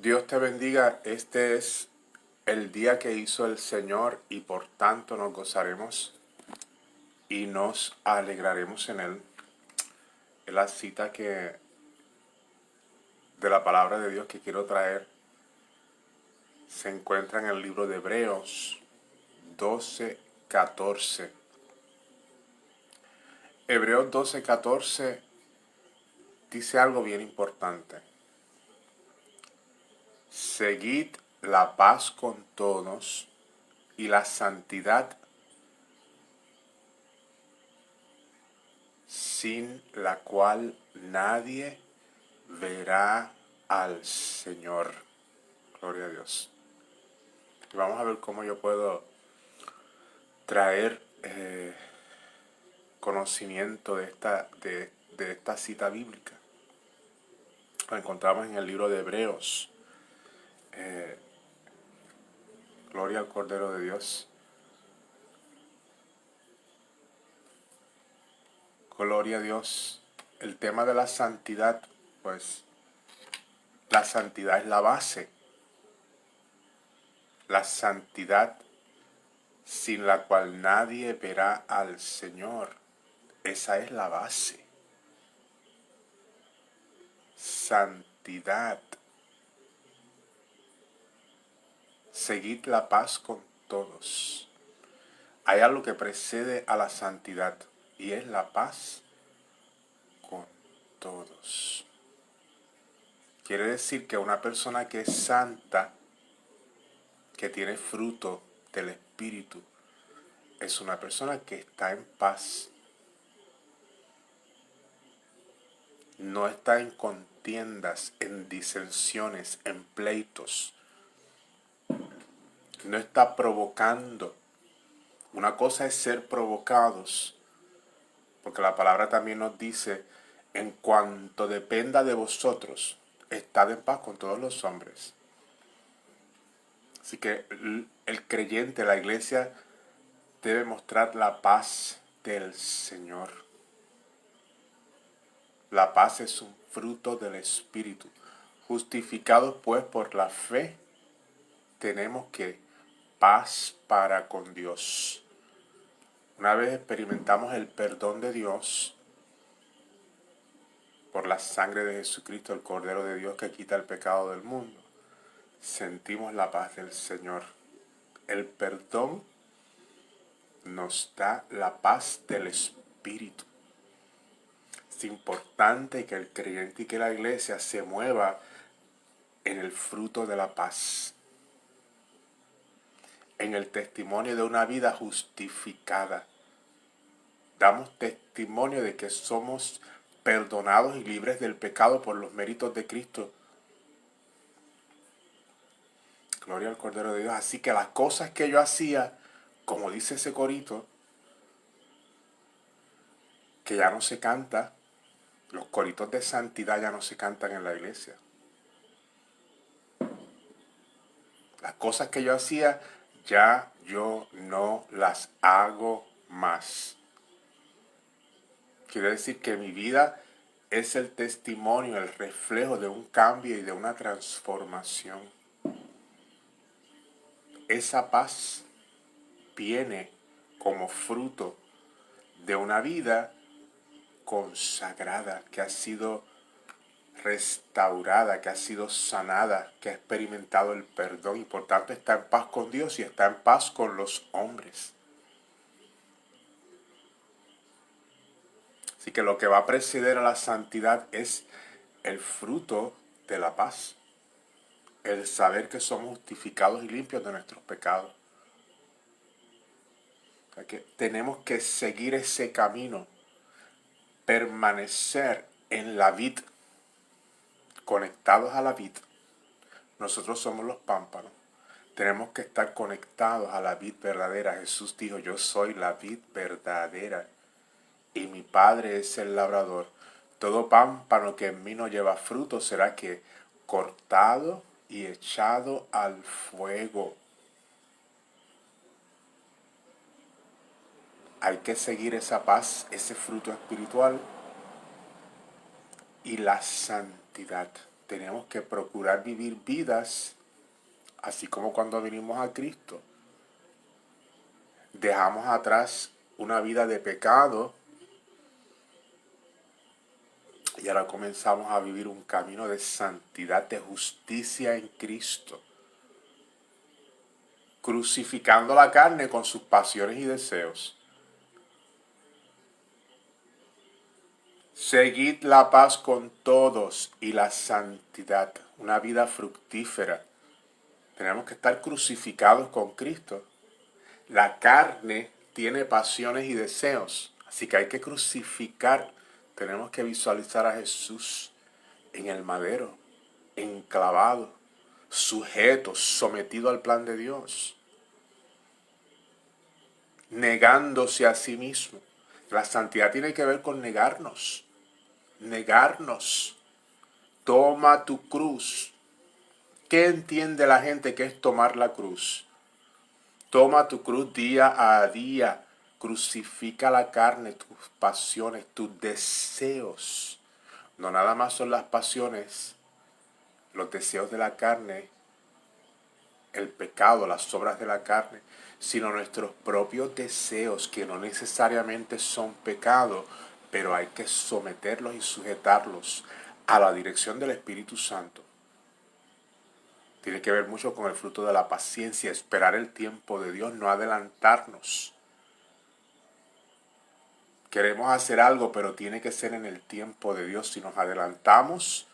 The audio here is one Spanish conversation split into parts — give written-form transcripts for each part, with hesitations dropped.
Dios te bendiga. Este es el día que hizo el Señor y por tanto nos gozaremos y nos alegraremos en Él. Es la cita de la palabra de Dios que quiero traer. Se encuentra en el libro de Hebreos 12:14. Hebreos 12:14 dice algo bien importante. Seguid la paz con todos y la santidad, sin la cual nadie verá al Señor. Gloria a Dios. Y vamos a ver cómo yo puedo traer conocimiento de esta cita bíblica. La encontramos en el libro de Hebreos. Gloria al Cordero de Dios. Gloria a Dios. El tema de la santidad, pues la santidad es la base. La santidad sin la cual nadie verá al Señor. Esa es la base. Santidad. Seguid la paz con todos. Hay algo que precede a la santidad y es la paz con todos. Quiere decir que una persona que es santa, que tiene fruto del Espíritu, es una persona que está en paz. No está en contiendas, en disensiones, en pleitos. No está provocando. Una cosa es ser provocados, porque la palabra también nos dice, en cuanto dependa de vosotros, estad en paz con todos los hombres. Así que el creyente, la iglesia, debe mostrar la paz del Señor. La paz es un fruto del Espíritu. Justificados pues por la fe, tenemos que paz para con Dios. Una vez experimentamos el perdón de Dios por la sangre de Jesucristo, el Cordero de Dios que quita el pecado del mundo, sentimos la paz del Señor. El perdón nos da la paz del Espíritu. Es importante que el creyente y que la iglesia se mueva en el fruto de la paz, en el testimonio de una vida justificada. Damos testimonio de que somos perdonados y libres del pecado por los méritos de Cristo. Gloria al Cordero de Dios. Así que las cosas que yo hacía, como dice ese corito, que ya no se canta, los coritos de santidad ya no se cantan en la iglesia. Las cosas que yo hacía, ya yo no las hago más. Quiere decir que mi vida es el testimonio, el reflejo de un cambio y de una transformación. Esa paz viene como fruto de una vida consagrada, que ha sido restaurada, que ha sido sanada, que ha experimentado el perdón y por tanto está en paz con Dios y está en paz con los hombres. Así que lo que va a preceder a la santidad es el fruto de la paz, el saber que somos justificados y limpios de nuestros pecados. O sea que tenemos que seguir ese camino, permanecer en la vid, conectados a la vid. Nosotros somos los pámpanos. Tenemos que estar conectados a la vid verdadera. Jesús dijo, yo soy la vid verdadera y mi Padre es el labrador. Todo pámpano que en mí no lleva fruto será que cortado y echado al fuego. Hay que seguir esa paz, ese fruto espiritual y la santidad. tenemos que procurar vivir vidas, así como cuando vinimos a Cristo. Dejamos atrás una vida de pecado y ahora comenzamos a vivir un camino de santidad, de justicia en Cristo, crucificando la carne con sus pasiones y deseos. Seguid la paz con todos y la santidad, una vida fructífera. Tenemos que estar crucificados con Cristo. La carne tiene pasiones y deseos, así que hay que crucificar. Tenemos que visualizar a Jesús en el madero, enclavado, sujeto, sometido al plan de Dios, negándose a sí mismo. La santidad tiene que ver con negarnos. Toma tu cruz. ¿Qué entiende la gente que es tomar la cruz? Toma tu cruz día a día. Crucifica la carne, tus pasiones, tus deseos. No nada más son las pasiones, los deseos de la carne, el pecado, las obras de la carne, sino nuestros propios deseos, que no necesariamente son pecado, pero hay que someterlos y sujetarlos a la dirección del Espíritu Santo. Tiene que ver mucho con el fruto de la paciencia, esperar el tiempo de Dios, no adelantarnos. Queremos hacer algo, pero tiene que ser en el tiempo de Dios. Si nos adelantamos,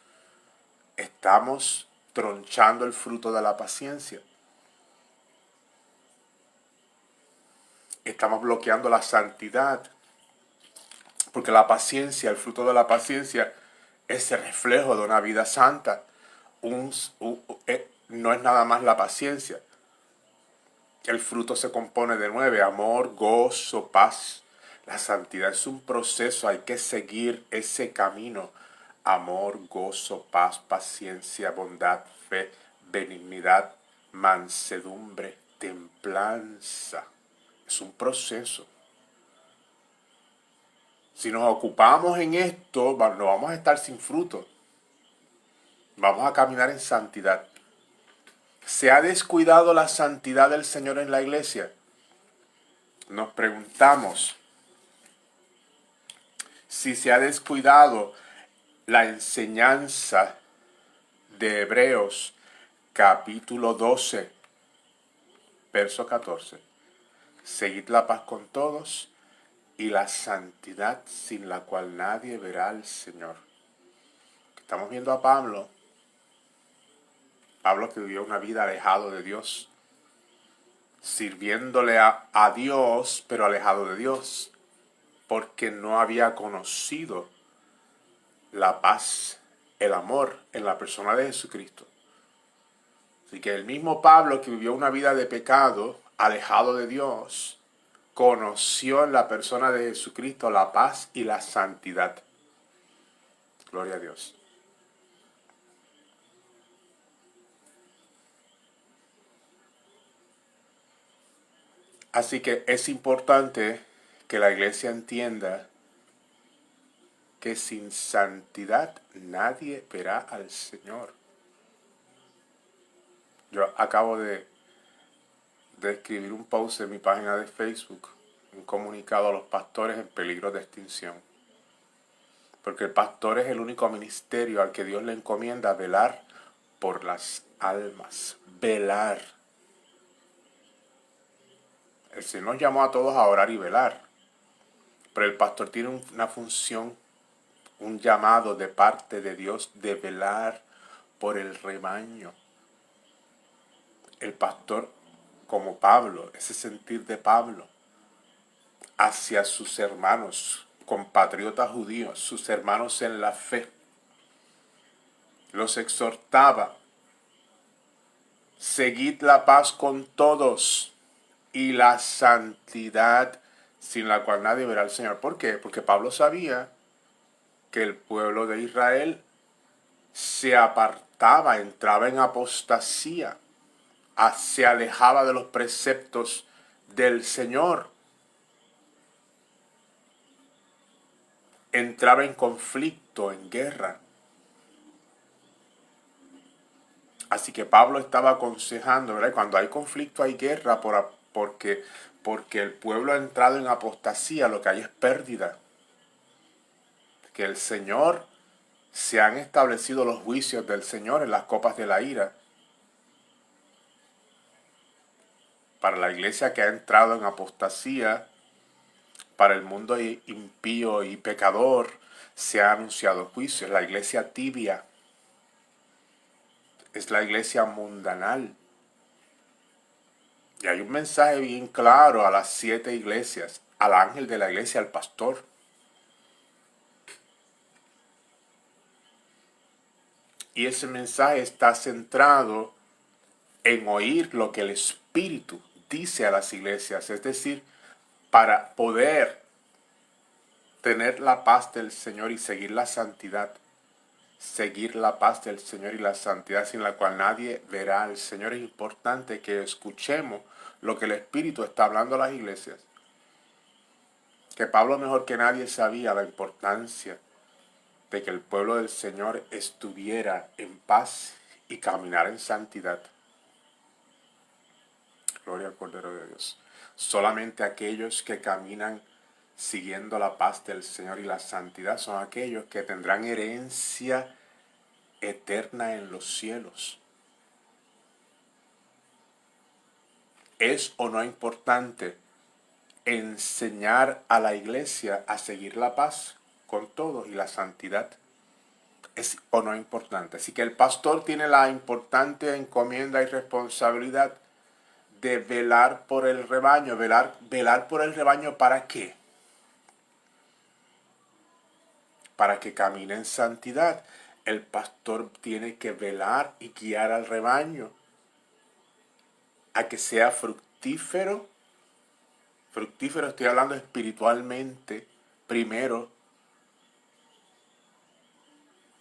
estamos tronchando el fruto de la paciencia. Estamos bloqueando la santidad. Porque la paciencia, el fruto de la paciencia, es el reflejo de una vida santa. No es nada más la paciencia. El fruto se compone de 9: amor, gozo, paz. La santidad es un proceso, hay que seguir ese camino. Amor, gozo, paz, paciencia, bondad, fe, benignidad, mansedumbre, templanza. Es un proceso. Si nos ocupamos en esto, no vamos a estar sin fruto. Vamos a caminar en santidad. ¿Se ha descuidado la santidad del Señor en la iglesia? Nos preguntamos si se ha descuidado la enseñanza de Hebreos capítulo 12, verso 14. Seguid la paz con todos y la santidad sin la cual nadie verá al Señor. Estamos viendo a Pablo que vivió una vida alejado de Dios, sirviéndole a Dios, pero alejado de Dios, porque no había conocido la paz, el amor en la persona de Jesucristo. Así que el mismo Pablo que vivió una vida de pecado, alejado de Dios, conoció en la persona de Jesucristo la paz y la santidad. Gloria a Dios. Así que es importante que la iglesia entienda que sin santidad nadie verá al Señor. Yo acabo de escribir un post en mi página de Facebook, un comunicado a los pastores en peligro de extinción. Porque el pastor es el único ministerio al que Dios le encomienda velar por las almas. Velar. El Señor nos llamó a todos a orar y velar. Pero el pastor tiene una función, un llamado de parte de Dios de velar por el rebaño. El pastor, como Pablo, ese sentir de Pablo hacia sus hermanos, compatriotas judíos, sus hermanos en la fe, los exhortaba: seguid la paz con todos y la santidad sin la cual nadie verá al Señor. ¿Por qué? Porque Pablo sabía que el pueblo de Israel se apartaba, entraba en apostasía, se alejaba de los preceptos del Señor, entraba en conflicto, en guerra. Así que Pablo estaba aconsejando, ¿verdad? Cuando hay conflicto hay guerra porque el pueblo ha entrado en apostasía, lo que hay es pérdida. Que el Señor, se han establecido los juicios del Señor en las copas de la ira. Para la iglesia que ha entrado en apostasía, para el mundo impío y pecador, se ha anunciado juicio. La iglesia tibia es la iglesia mundanal. Y hay un mensaje bien claro a las 7 iglesias, al ángel de la iglesia, al pastor. Y ese mensaje está centrado en oír lo que el Espíritu dice a las iglesias. Es decir, para poder tener la paz del Señor y seguir la santidad. Seguir la paz del Señor y la santidad sin la cual nadie verá al Señor. Es importante que escuchemos lo que el Espíritu está hablando a las iglesias. Que Pablo mejor que nadie sabía la importancia de que el pueblo del Señor estuviera en paz y caminara en santidad. Gloria al Cordero de Dios. Solamente aquellos que caminan siguiendo la paz del Señor y la santidad son aquellos que tendrán herencia eterna en los cielos. ¿Es o no importante enseñar a la iglesia a seguir la paz con todos y la santidad? ¿Es o no importante? Así que el pastor tiene la importante encomienda y responsabilidad de velar por el rebaño. ¿Velar por el rebaño para qué? Para que camine en santidad. El pastor tiene que velar y guiar al rebaño a que sea fructífero. Fructífero estoy hablando espiritualmente primero.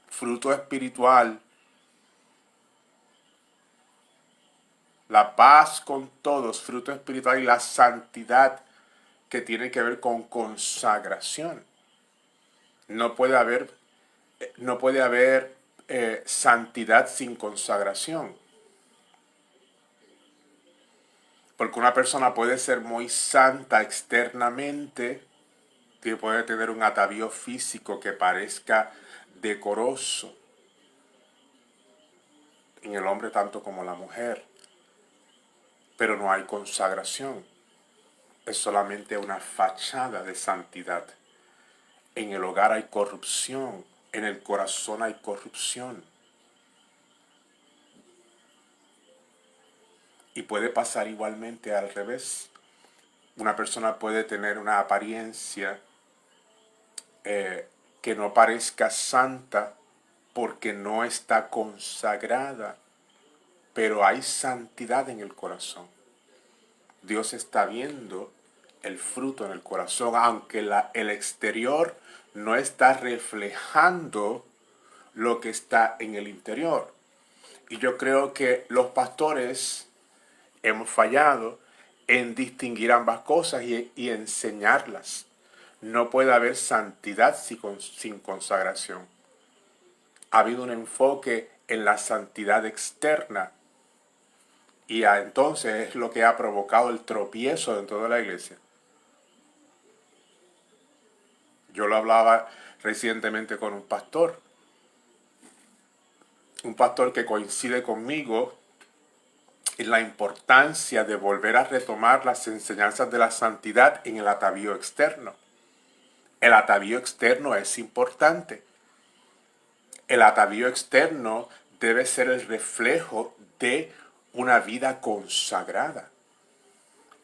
Fruto espiritual. La paz con todos, fruto espiritual, y la santidad que tiene que ver con consagración. No puede haber santidad sin consagración. Porque una persona puede ser muy santa externamente, que puede tener un atavío físico que parezca decoroso en el hombre tanto como la mujer, pero no hay consagración. Es solamente una fachada de santidad. En el hogar hay corrupción, en el corazón hay corrupción. Y puede pasar igualmente al revés. Una persona puede tener una apariencia que no parezca santa porque no está consagrada, pero hay santidad en el corazón. Dios está viendo el fruto en el corazón, aunque el exterior no está reflejando lo que está en el interior. Y yo creo que los pastores hemos fallado en distinguir ambas cosas y enseñarlas. No puede haber santidad sin consagración. Ha habido un enfoque en la santidad externa y entonces es lo que ha provocado el tropiezo dentro de la iglesia. Yo lo hablaba recientemente con un pastor que coincide conmigo en la importancia de volver a retomar las enseñanzas de la santidad en el atavío externo. El atavío externo es importante. El atavío externo debe ser el reflejo de una vida consagrada.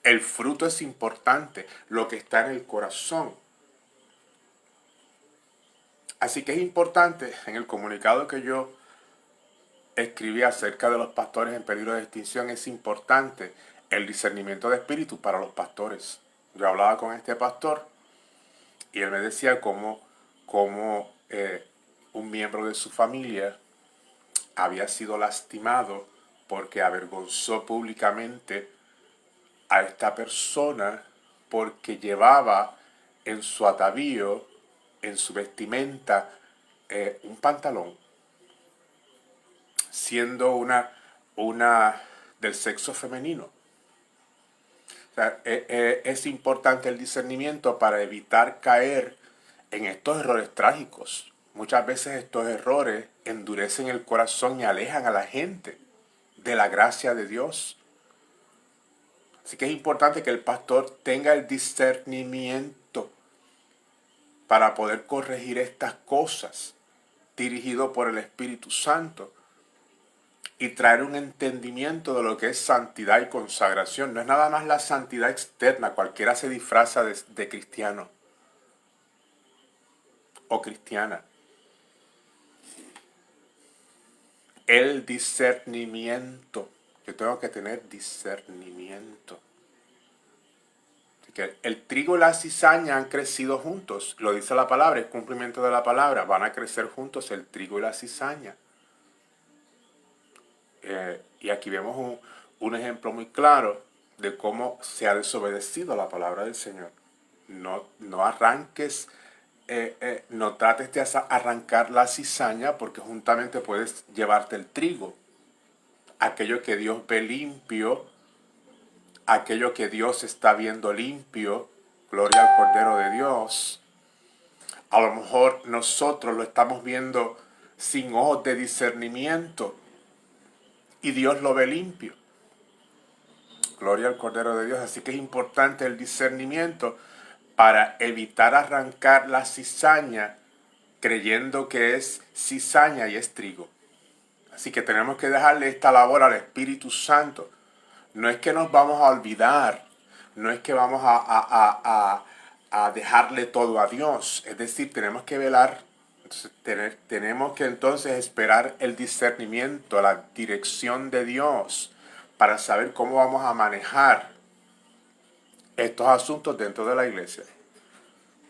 El fruto es importante, lo que está en el corazón. Así que es importante, en el comunicado que yo escribí acerca de los pastores en peligro de extinción, es importante el discernimiento de espíritu para los pastores. Yo hablaba con este pastor y él me decía cómo un miembro de su familia había sido lastimado porque avergonzó públicamente a esta persona porque llevaba en su atavío, en su vestimenta, un pantalón. siendo una del sexo femenino. O sea, es importante el discernimiento para evitar caer en estos errores trágicos. Muchas veces estos errores endurecen el corazón y alejan a la gente de la gracia de Dios. Así que es importante que el pastor tenga el discernimiento para poder corregir estas cosas, dirigido por el Espíritu Santo, y traer un entendimiento de lo que es santidad y consagración. No es nada más la santidad externa, cualquiera se disfraza de cristiano o cristiana. El discernimiento. Yo tengo que tener discernimiento. Así que el trigo y la cizaña han crecido juntos. Lo dice la palabra, el cumplimiento de la palabra. Van a crecer juntos el trigo y la cizaña. Y aquí vemos un ejemplo muy claro de cómo se ha desobedecido la palabra del Señor. No arranques, no trates de arrancar la cizaña, porque juntamente puedes llevarte el trigo. Aquello que Dios ve limpio, aquello que Dios está viendo limpio, gloria al Cordero de Dios. A lo mejor nosotros lo estamos viendo sin ojos de discernimiento y Dios lo ve limpio. Gloria al Cordero de Dios. Así que es importante el discernimiento para evitar arrancar la cizaña creyendo que es cizaña y es trigo. Así que tenemos que dejarle esta labor al Espíritu Santo. No es que nos vamos a olvidar, no es que vamos a dejarle todo a Dios. Es decir, tenemos que velar, tenemos que entonces esperar el discernimiento, la dirección de Dios para saber cómo vamos a manejar estos asuntos dentro de la iglesia.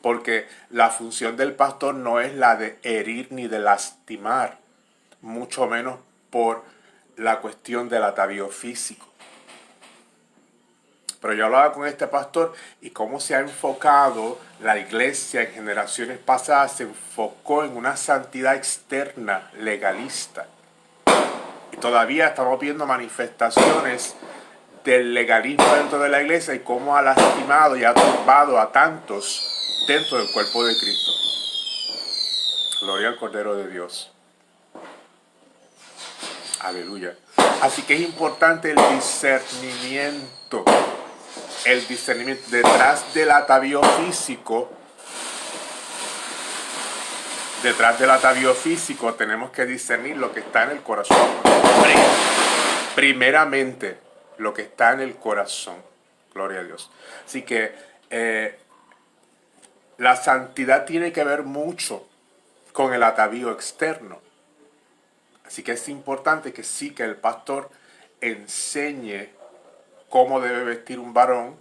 Porque la función del pastor no es la de herir ni de lastimar, mucho menos por la cuestión del atavío físico. Pero yo hablaba con este pastor y cómo se ha enfocado la iglesia en generaciones pasadas, se enfocó en una santidad externa legalista. Y todavía estamos viendo manifestaciones del legalismo dentro de la iglesia y cómo ha lastimado y ha turbado a tantos dentro del cuerpo de Cristo. Gloria al Cordero de Dios. Aleluya. Así que es importante el discernimiento. El discernimiento. Detrás del atavío físico, tenemos que discernir lo que está en el corazón. Primeramente, lo que está en el corazón. Gloria a Dios. Así que la santidad tiene que ver mucho con el atavío externo. Así que es importante que sí, que el pastor enseñe cómo debe vestir un varón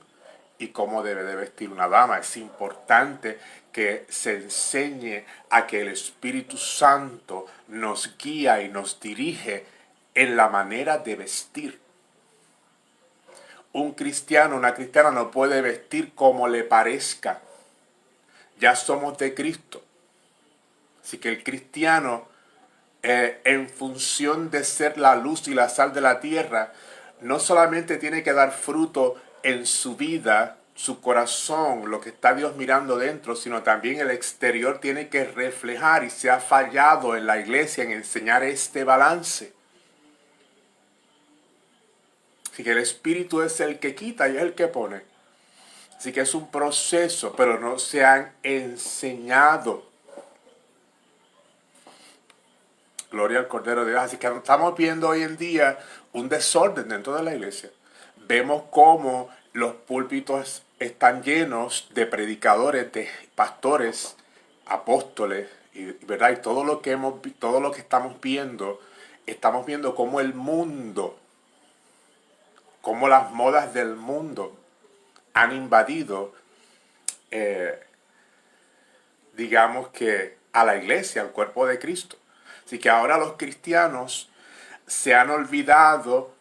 y cómo debe de vestir una dama. Es importante que se enseñe a que el Espíritu Santo nos guía y nos dirige en la manera de vestir. Un cristiano, una cristiana no puede vestir como le parezca. Ya somos de Cristo. Así que el cristiano, en función de ser la luz y la sal de la tierra, no solamente tiene que dar fruto en su vida, su corazón, lo que está Dios mirando dentro, sino también el exterior tiene que reflejar, y se ha fallado en la iglesia en enseñar este balance. Así que el Espíritu es el que quita y es el que pone. Así que es un proceso, pero no se han enseñado. Gloria al Cordero de Dios. Así que estamos viendo hoy en día un desorden dentro de la iglesia. Vemos cómo los púlpitos están llenos de predicadores, de pastores, apóstoles, ¿verdad? Y todo lo que estamos viendo cómo el mundo, cómo las modas del mundo han invadido, digamos que a la iglesia, al cuerpo de Cristo. Así que ahora los cristianos se han olvidado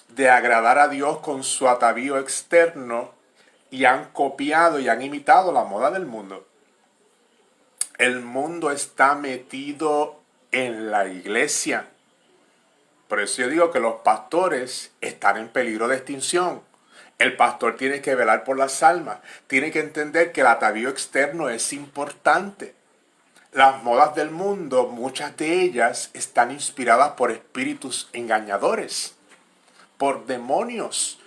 de agradar a Dios con su atavío externo y han copiado y han imitado la moda del mundo. El mundo está metido en la iglesia. Por eso yo digo que los pastores están en peligro de extinción. El pastor tiene que velar por las almas. Tiene que entender que el atavío externo es importante. Las modas del mundo, muchas de ellas están inspiradas por espíritus engañadores, por demonios.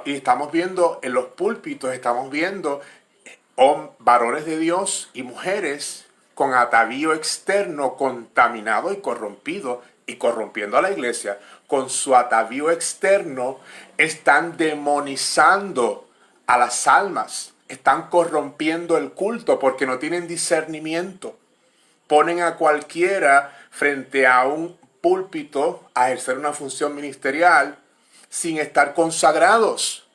Y estamos viendo en los púlpitos, estamos viendo varones de Dios y mujeres con atavío externo contaminado y corrompido, y corrompiendo a la iglesia. Con su atavío externo están demonizando a las almas, están corrompiendo el culto porque no tienen discernimiento. Ponen a cualquiera frente a un púlpito a ejercer una función ministerial sin estar consagrados.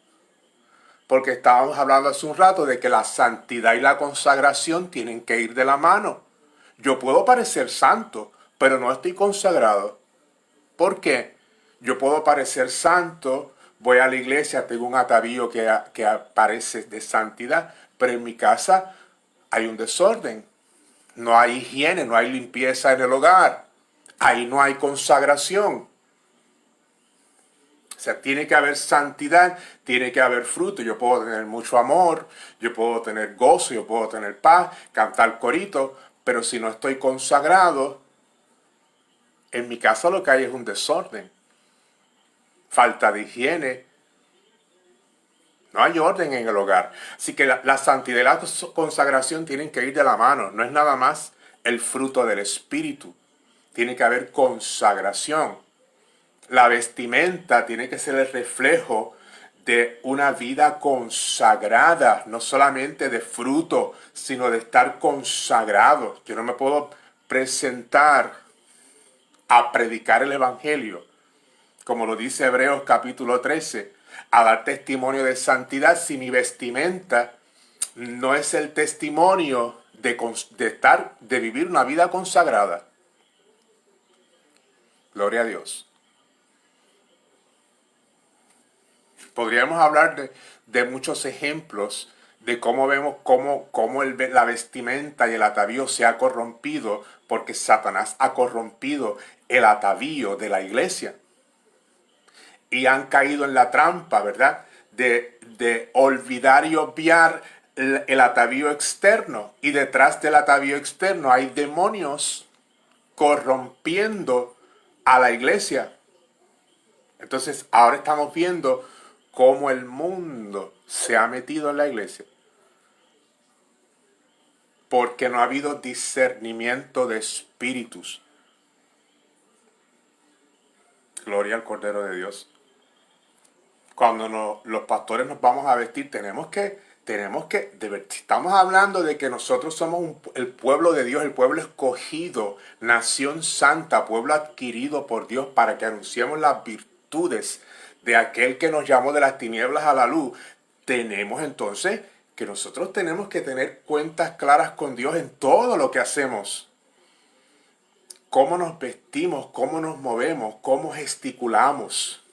Porque estábamos hablando hace un rato de que la santidad y la consagración tienen que ir de la mano. Yo puedo parecer santo, pero no estoy consagrado. ¿Por qué? Yo puedo parecer santo, voy a la iglesia, tengo un atavío que parece de santidad, pero en mi casa hay un desorden. No hay higiene, no hay limpieza en el hogar. Ahí no hay consagración. O sea, tiene que haber santidad, tiene que haber fruto. Yo puedo tener mucho amor, yo puedo tener gozo, yo puedo tener paz, cantar corito, pero si no estoy consagrado, en mi casa lo que hay es un desorden. Falta de higiene. No hay orden en el hogar. Así que la santidad y la consagración tienen que ir de la mano. No es nada más el fruto del Espíritu. Tiene que haber consagración. La vestimenta tiene que ser el reflejo de una vida consagrada, no solamente de fruto, sino de estar consagrado. Yo no me puedo presentar a predicar el Evangelio, como lo dice Hebreos capítulo 13, a dar testimonio de santidad si mi vestimenta no es el testimonio de vivir una vida consagrada. Gloria a Dios. Podríamos hablar de muchos ejemplos de cómo vemos cómo la vestimenta y el atavío se ha corrompido porque Satanás ha corrompido el atavío de la iglesia. Y han caído en la trampa, ¿verdad? De olvidar y obviar el atavío externo. Y detrás del atavío externo hay demonios corrompiendo a la iglesia. Entonces ahora estamos viendo cómo el mundo se ha metido en la iglesia. Porque no ha habido discernimiento de espíritus. Gloria al Cordero de Dios. Cuando los pastores nos vamos a vestir, tenemos que, estamos hablando de que nosotros somos el pueblo de Dios, el pueblo escogido, nación santa, pueblo adquirido por Dios para que anunciemos las virtudes de aquel que nos llamó de las tinieblas a la luz. Tenemos entonces que nosotros tenemos que tener cuentas claras con Dios en todo lo que hacemos. Cómo nos vestimos, cómo nos movemos, cómo gesticulamos.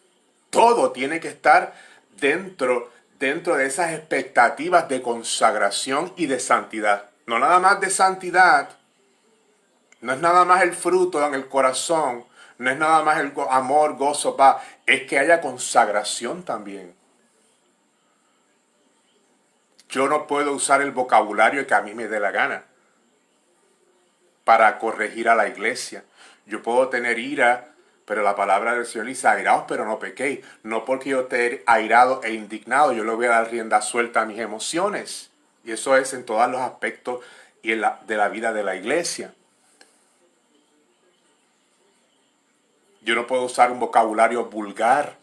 Todo tiene que estar dentro de esas expectativas de consagración y de santidad. No nada más de santidad, no es nada más el fruto en el corazón, no es nada más el amor, gozo, paz, es que haya consagración también. Yo no puedo usar el vocabulario que a mí me dé la gana para corregir a la iglesia. Yo puedo tener ira, pero la palabra del Señor dice, airaos, pero no pequéis. No porque yo esté airado e indignado, yo le voy a dar rienda suelta a mis emociones. Y eso es en todos los aspectos y de la vida de la iglesia. Yo no puedo usar un vocabulario vulgar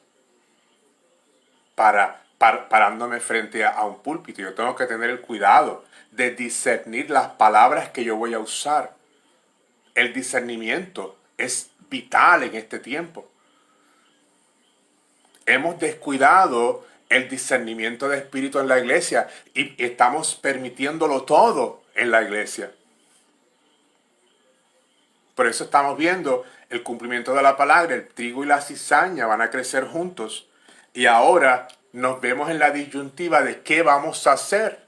parándome frente a un púlpito. Yo tengo que tener el cuidado de discernir las palabras que yo voy a usar. El discernimiento es vital en este tiempo. Hemos descuidado el discernimiento de espíritu en la iglesia y estamos permitiéndolo todo en la iglesia. Por eso estamos viendo el cumplimiento de la palabra. El trigo y la cizaña van a crecer juntos. Y ahora nos vemos en la disyuntiva de qué vamos a hacer.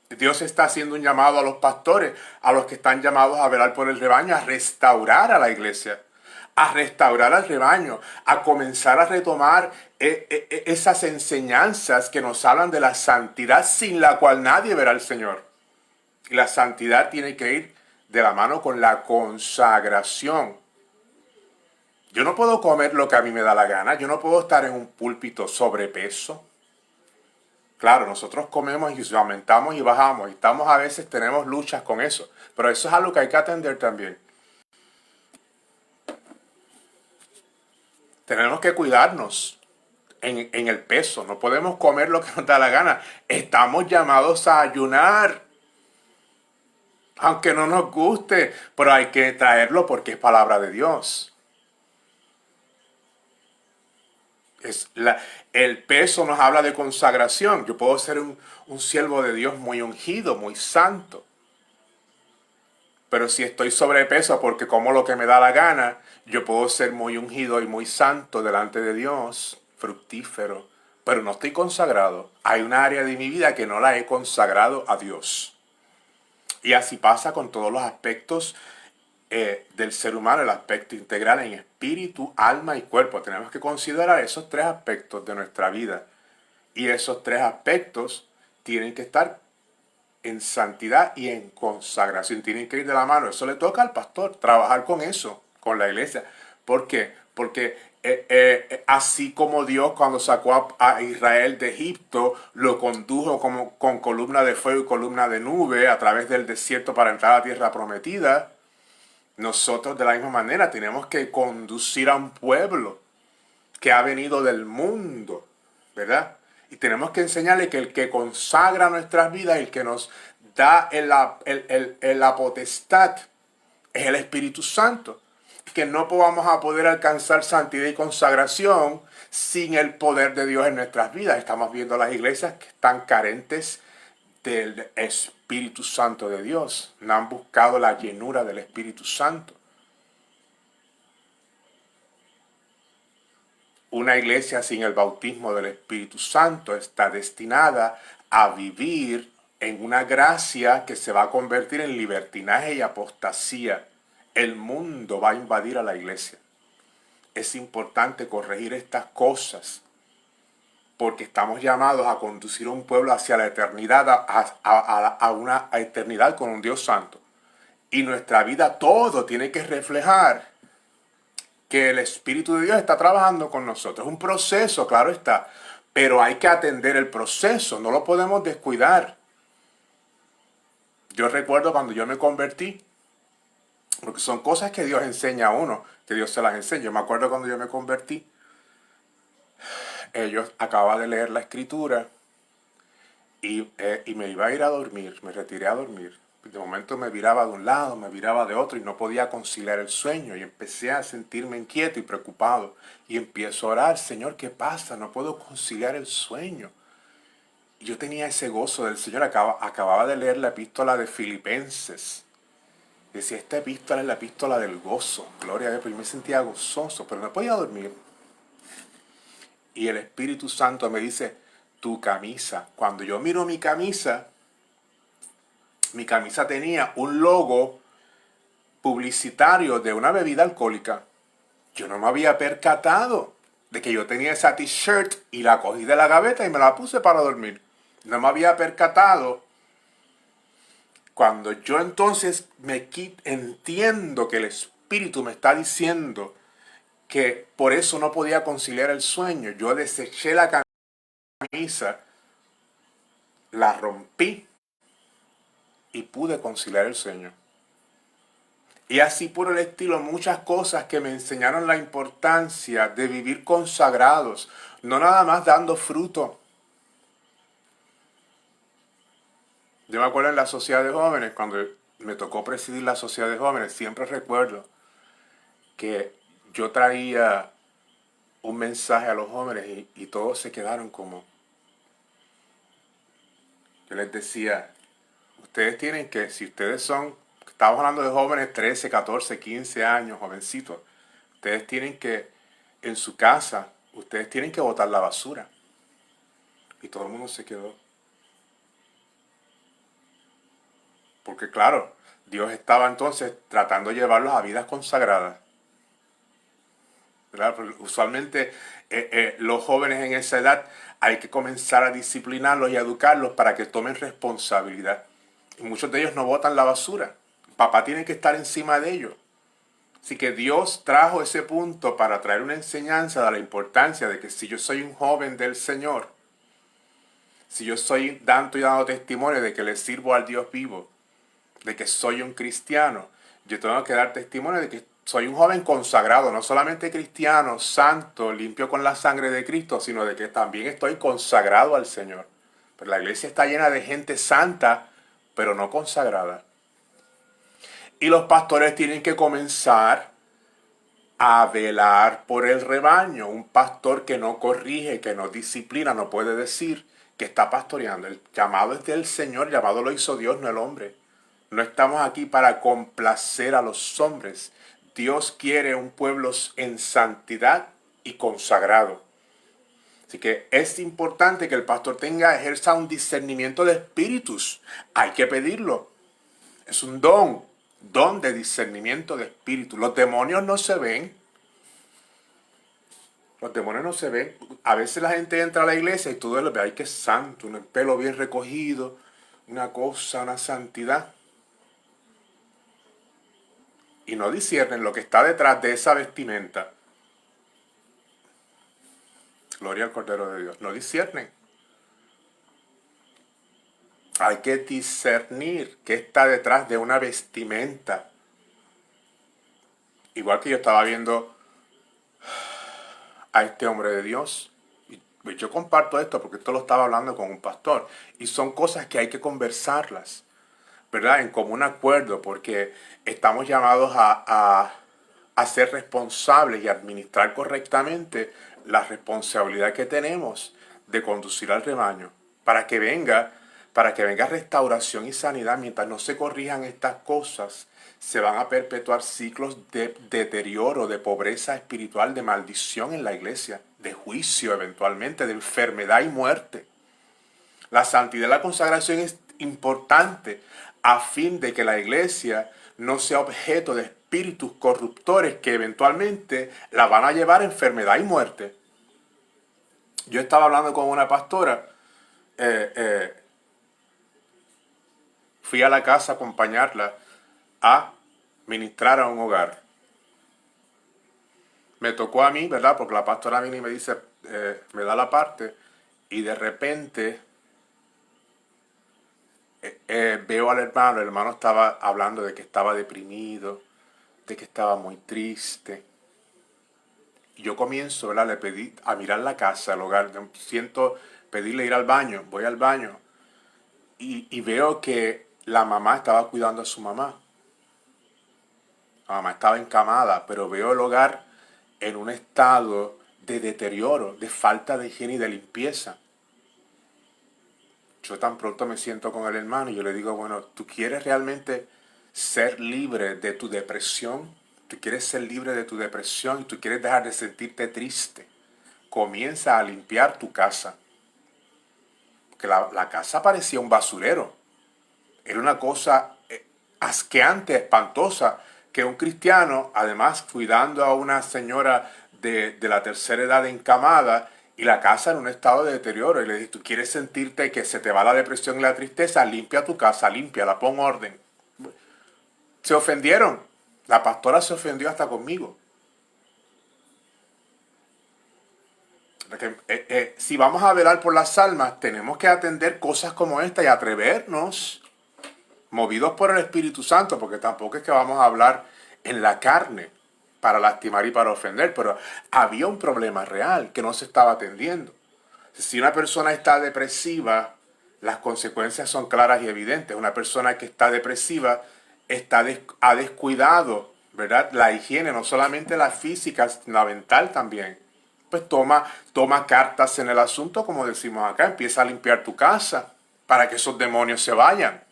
Dios está haciendo un llamado a los pastores, a los que están llamados a velar por el rebaño, a restaurar a la iglesia, a restaurar al rebaño, a comenzar a retomar esas enseñanzas que nos hablan de la santidad sin la cual nadie verá al Señor. Y la santidad tiene que ir de la mano con la consagración. Yo no puedo comer lo que a mí me da la gana, yo no puedo estar en un púlpito sobrepeso. Claro, nosotros comemos y aumentamos y bajamos, y estamos a veces, tenemos luchas con eso, pero eso es algo que hay que atender también. Tenemos que cuidarnos en el peso, no podemos comer lo que nos da la gana. Estamos llamados a ayunar, aunque no nos guste, pero hay que traerlo porque es palabra de Dios. El peso nos habla de consagración. Yo puedo ser un siervo de Dios muy ungido, muy santo. Pero si estoy sobrepeso porque como lo que me da la gana, yo puedo ser muy ungido y muy santo delante de Dios, fructífero, pero no estoy consagrado. Hay un área de mi vida que no la he consagrado a Dios. Y así pasa con todos los aspectos del ser humano, el aspecto integral en espíritu, alma y cuerpo. Tenemos que considerar esos tres aspectos de nuestra vida. Y esos tres aspectos tienen que estar en santidad y en consagración. Tienen que ir de la mano. Eso le toca al pastor, trabajar con eso, con la iglesia. ¿Por qué? Porque así como Dios cuando sacó a Israel de Egipto, lo condujo como, con columna de fuego y columna de nube a través del desierto para entrar a la tierra prometida, nosotros de la misma manera tenemos que conducir a un pueblo que ha venido del mundo, ¿verdad? Y tenemos que enseñarle que el que consagra nuestras vidas, el que nos da la potestad, es el Espíritu Santo. Que no vamos a poder alcanzar santidad y consagración sin el poder de Dios en nuestras vidas. Estamos viendo las iglesias que están carentes del Espíritu Santo de Dios. No han buscado la llenura del Espíritu Santo. Una iglesia sin el bautismo del Espíritu Santo está destinada a vivir en una gracia que se va a convertir en libertinaje y apostasía. El mundo va a invadir a la iglesia. Es importante corregir estas cosas porque estamos llamados a conducir a un pueblo hacia la eternidad, a una eternidad con un Dios santo. Y nuestra vida todo tiene que reflejar que el Espíritu de Dios está trabajando con nosotros. Es un proceso, claro está, pero hay que atender el proceso, no lo podemos descuidar. Yo recuerdo cuando yo me convertí, porque son cosas que Dios enseña a uno, que Dios se las enseña. Yo me acuerdo cuando yo me convertí, yo acababa de leer la Escritura y me iba a ir a dormir, me retiré a dormir. De momento me viraba de un lado, me viraba de otro y no podía conciliar el sueño y empecé a sentirme inquieto y preocupado. Y empiezo a orar, Señor, ¿qué pasa? No puedo conciliar el sueño. Y yo tenía ese gozo del Señor, acababa de leer la epístola de Filipenses. Decía, esta epístola es la epístola del gozo, gloria a Dios, pero yo me sentía gozoso, pero no podía dormir. Y el Espíritu Santo me dice, tu camisa. Cuando yo miro mi camisa tenía un logo publicitario de una bebida alcohólica. Yo no me había percatado de que yo tenía esa t-shirt y la cogí de la gaveta y me la puse para dormir. No me había percatado. Cuando yo entonces entiendo que el Espíritu me está diciendo que por eso no podía conciliar el sueño, yo deseché la camisa, la rompí y pude conciliar el sueño. Y así por el estilo, muchas cosas que me enseñaron la importancia de vivir consagrados, no nada más dando fruto. Yo me acuerdo en la sociedad de jóvenes, cuando me tocó presidir la sociedad de jóvenes, siempre recuerdo que yo traía un mensaje a los jóvenes y todos se quedaron como... Yo les decía, ustedes tienen que, si ustedes son, estamos hablando de jóvenes 13, 14, 15 años, jovencitos, ustedes tienen que, en su casa, ustedes tienen que botar la basura. Y todo el mundo se quedó. Porque claro, Dios estaba entonces tratando de llevarlos a vidas consagradas. ¿verdad? Porque usualmente los jóvenes en esa edad hay que comenzar a disciplinarlos y a educarlos para que tomen responsabilidad. Y muchos de ellos no botan la basura. Papá tiene que estar encima de ellos. Así que Dios trajo ese punto para traer una enseñanza de la importancia de que si yo soy un joven del Señor, si yo soy dando testimonio de que le sirvo al Dios vivo, de que soy un cristiano, yo tengo que dar testimonio de que soy un joven consagrado, no solamente cristiano, santo, limpio con la sangre de Cristo, sino de que también estoy consagrado al Señor. Pero la iglesia está llena de gente santa, pero no consagrada. Y los pastores tienen que comenzar a velar por el rebaño. Un pastor que no corrige, que no disciplina, no puede decir que está pastoreando. El llamado es del Señor, el llamado lo hizo Dios, no el hombre. No estamos aquí para complacer a los hombres. Dios quiere un pueblo en santidad y consagrado. Así que es importante que el pastor ejerza un discernimiento de espíritus. Hay que pedirlo. Es un don de discernimiento de espíritus. Los demonios no se ven. Los demonios no se ven. A veces la gente entra a la iglesia y todo lo ve, ay, qué santo, un pelo bien recogido, una cosa, una santidad. Y no disciernen lo que está detrás de esa vestimenta. Gloria al Cordero de Dios. No disciernen. Hay que discernir qué está detrás de una vestimenta. Igual que yo estaba viendo a este hombre de Dios. Y yo comparto esto porque esto lo estaba hablando con un pastor. Y son cosas que hay que conversarlas, ¿verdad? En común acuerdo, porque estamos llamados a ser responsables y administrar correctamente la responsabilidad que tenemos de conducir al rebaño para que venga restauración y sanidad. Mientras no se corrijan estas cosas, se van a perpetuar ciclos de deterioro, de pobreza espiritual, de maldición en la iglesia, de juicio eventualmente, de enfermedad y muerte. La santidad y la consagración es importante a fin de que la iglesia no sea objeto de espíritus corruptores que eventualmente la van a llevar a enfermedad y muerte. Yo estaba hablando con una pastora, fui a la casa a acompañarla a ministrar a un hogar. Me tocó a mí, ¿verdad? Porque la pastora viene y me dice, me da la parte, y de repente veo al hermano. El hermano estaba hablando de que estaba deprimido, de que estaba muy triste. Y yo comienzo, ¿verdad? Le pedí a mirar la casa, el hogar. Siento pedirle ir al baño. Voy al baño y veo que la mamá estaba cuidando a su mamá. La mamá estaba encamada, pero veo el hogar en un estado de deterioro, de falta de higiene y de limpieza. Yo tan pronto me siento con el hermano y yo le digo, bueno, ¿tú quieres realmente ser libre de tu depresión? ¿Tú quieres ser libre de tu depresión y tú quieres dejar de sentirte triste? Comienza a limpiar tu casa. Porque la casa parecía un basurero. Era una cosa asqueante, espantosa, que un cristiano, además cuidando a una señora de la tercera edad encamada, y la casa en un estado de deterioro, y le dije, ¿tú quieres sentirte que se te va la depresión y la tristeza? Limpia tu casa, límpiala, pon orden. Se ofendieron. La pastora se ofendió hasta conmigo. Si vamos a velar por las almas, tenemos que atender cosas como esta y atrevernos, movidos por el Espíritu Santo, porque tampoco es que vamos a hablar en la carne para lastimar y para ofender, pero había un problema real que no se estaba atendiendo. Si una persona está depresiva, las consecuencias son claras y evidentes. Una persona que está depresiva ha descuidado, ¿verdad?, la higiene, no solamente la física, sino la mental también. Pues toma cartas en el asunto, como decimos acá, empieza a limpiar tu casa para que esos demonios se vayan.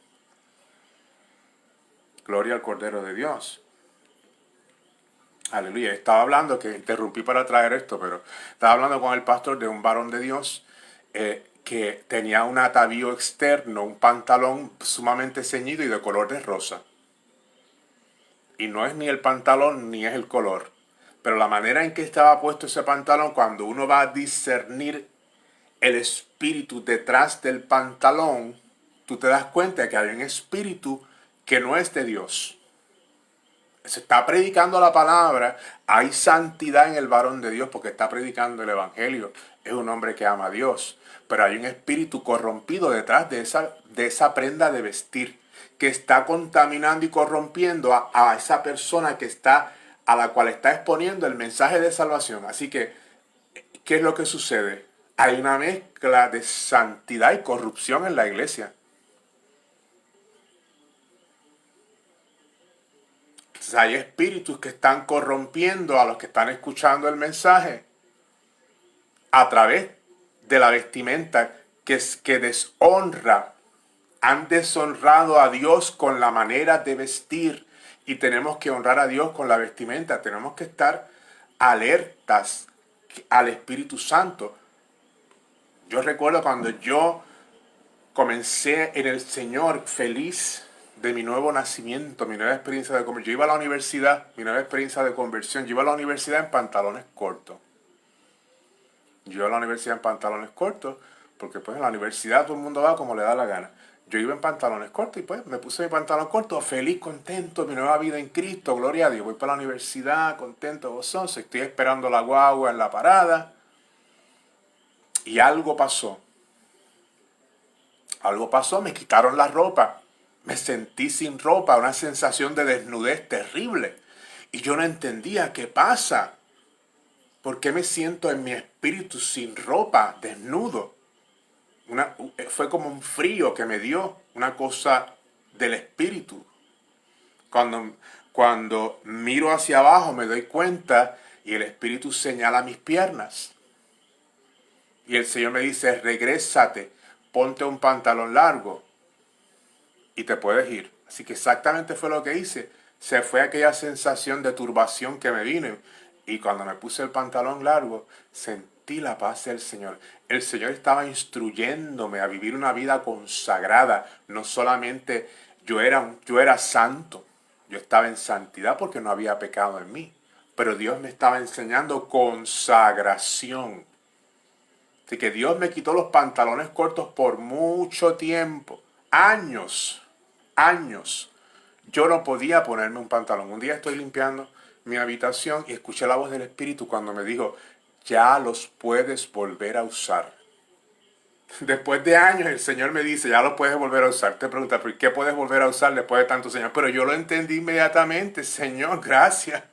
Gloria al Cordero de Dios. Aleluya. Estaba hablando, que interrumpí para traer esto, pero estaba hablando con el pastor de un varón de Dios que tenía un atavío externo, un pantalón sumamente ceñido y de color de rosa. Y no es ni el pantalón ni es el color. Pero la manera en que estaba puesto ese pantalón, cuando uno va a discernir el espíritu detrás del pantalón, tú te das cuenta de que hay un espíritu que no es de Dios. Se está predicando la palabra, hay santidad en el varón de Dios porque está predicando el evangelio. Es un hombre que ama a Dios, pero hay un espíritu corrompido detrás de esa prenda de vestir que está contaminando y corrompiendo a esa persona a la cual está exponiendo el mensaje de salvación. Así que, ¿qué es lo que sucede? Hay una mezcla de santidad y corrupción en la iglesia. Entonces hay espíritus que están corrompiendo a los que están escuchando el mensaje a través de la vestimenta que deshonra. Han deshonrado a Dios con la manera de vestir y tenemos que honrar a Dios con la vestimenta. Tenemos que estar alertas al Espíritu Santo. Yo recuerdo cuando yo comencé en el Señor feliz de mi nuevo nacimiento, mi nueva experiencia de conversión. Yo iba a la universidad, mi nueva experiencia de conversión. Yo iba a la universidad en pantalones cortos. Yo iba a la universidad en pantalones cortos porque pues en la universidad todo el mundo va como le da la gana. Yo iba en pantalones cortos y pues me puse mi pantalón corto, feliz, contento, mi nueva vida en Cristo, gloria a Dios. Voy para la universidad, contento, gozoso, estoy esperando la guagua en la parada. Y algo pasó. Algo pasó, me quitaron la ropa. Me sentí sin ropa, una sensación de desnudez terrible. Y yo no entendía qué pasa. ¿Por qué me siento en mi espíritu sin ropa, desnudo? Fue como un frío que me dio, una cosa del espíritu. Cuando miro hacia abajo me doy cuenta y el espíritu señala mis piernas. Y el Señor me dice, regrésate, ponte un pantalón largo y te puedes ir. Así que exactamente fue lo que hice. Se fue aquella sensación de turbación que me vino. Y cuando me puse el pantalón largo, sentí la paz del Señor. El Señor estaba instruyéndome a vivir una vida consagrada. No solamente yo era santo. Yo estaba en santidad porque no había pecado en mí. Pero Dios me estaba enseñando consagración. Así que Dios me quitó los pantalones cortos por mucho tiempo. Años. Yo no podía ponerme un pantalón. Un día estoy limpiando mi habitación y escuché la voz del Espíritu cuando me dijo, ya los puedes volver a usar. Después de años el Señor me dice, ya los puedes volver a usar. Te pregunta, ¿por qué puedes volver a usar después de tantos años? Pero yo lo entendí inmediatamente, Señor, gracias.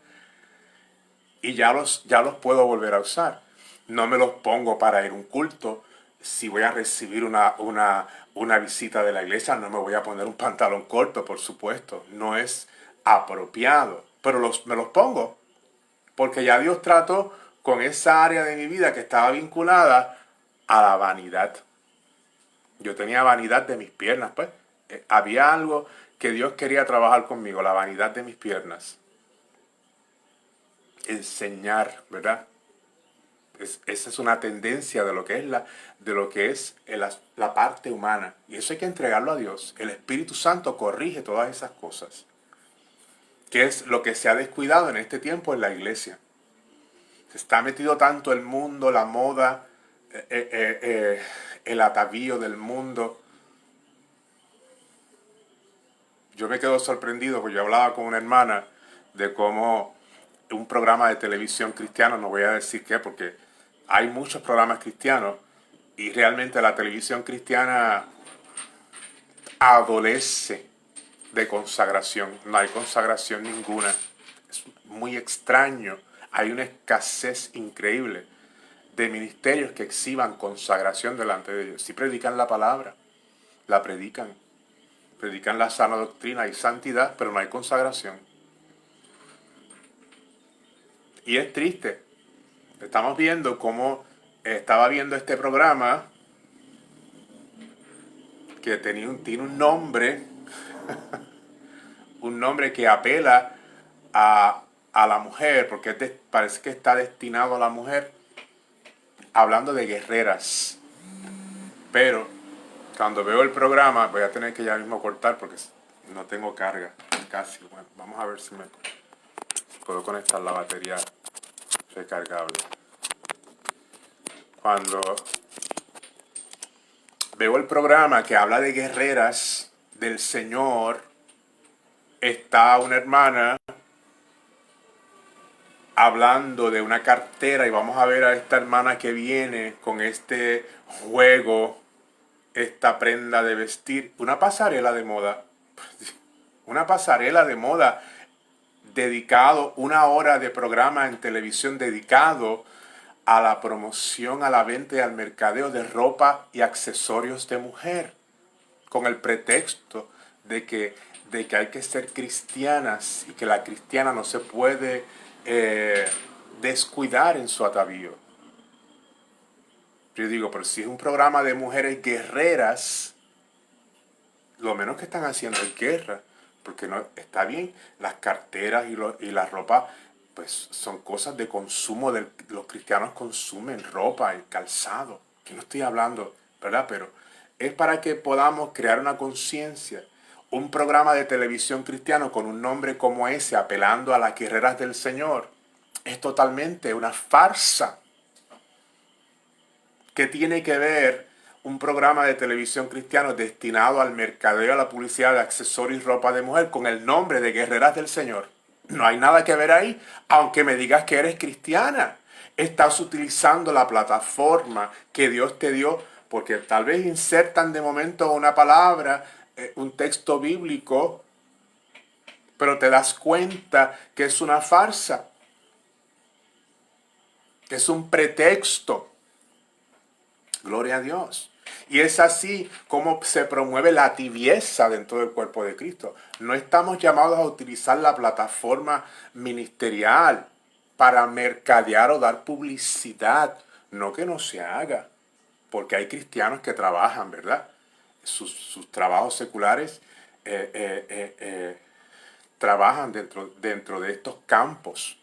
Y ya los puedo volver a usar. No me los pongo para ir a un culto. Si voy a recibir una visita de la iglesia, no me voy a poner un pantalón corto, por supuesto. No es apropiado. Pero me los pongo. Porque ya Dios trató con esa área de mi vida que estaba vinculada a la vanidad. Yo tenía vanidad de mis piernas, pues. Había algo que Dios quería trabajar conmigo, la vanidad de mis piernas. Enseñar, ¿verdad? Esa es una tendencia de lo que es la parte humana. Y eso hay que entregarlo a Dios. El Espíritu Santo corrige todas esas cosas. Que es lo que se ha descuidado en este tiempo en la iglesia. Se está metido tanto el mundo, la moda, el atavío del mundo. Yo me quedo sorprendido porque yo hablaba con una hermana de cómo un programa de televisión cristiano, no voy a decir qué, porque hay muchos programas cristianos y realmente la televisión cristiana adolece de consagración. No hay consagración ninguna. Es muy extraño. Hay una escasez increíble de ministerios que exhiban consagración delante de Dios. Si predican la palabra, la predican. Predican la sana doctrina y santidad, pero no hay consagración. Y es triste. Estamos viendo cómo estaba viendo este programa que tiene un nombre, un nombre que apela a la mujer, porque parece que está destinado a la mujer, hablando de guerreras. Pero cuando veo el programa, voy a tener que ya mismo cortar porque no tengo carga, casi. Bueno, vamos a ver si puedo conectar la batería recargable. Cuando veo el programa que habla de guerreras del Señor, está una hermana hablando de una cartera y vamos a ver a esta hermana que viene con este juego, esta prenda de vestir, una pasarela de moda. Una pasarela de moda dedicado, una hora de programa en televisión dedicado a la promoción, a la venta y al mercadeo de ropa y accesorios de mujer, con el pretexto de que hay que ser cristianas y que la cristiana no se puede descuidar en su atavío. Yo digo, pero si es un programa de mujeres guerreras, lo menos que están haciendo es guerra, porque no está bien, las carteras y la ropa pues son cosas de consumo, los cristianos consumen ropa y calzado, que no estoy hablando, ¿verdad? Pero es para que podamos crear una conciencia. Un programa de televisión cristiano con un nombre como ese, apelando a las guerreras del Señor, es totalmente una farsa. ¿Qué tiene que ver un programa de televisión cristiano destinado al mercadeo, a la publicidad de accesorios y ropa de mujer con el nombre de Guerreras del Señor? No hay nada que ver ahí, aunque me digas que eres cristiana. Estás utilizando la plataforma que Dios te dio, porque tal vez insertan de momento una palabra, un texto bíblico, pero te das cuenta que es una farsa, que es un pretexto. Gloria a Dios. Y es así como se promueve la tibieza dentro del cuerpo de Cristo. No estamos llamados a utilizar la plataforma ministerial para mercadear o dar publicidad. No que no se haga, porque hay cristianos que trabajan, ¿verdad? Sus trabajos seculares trabajan dentro de estos campos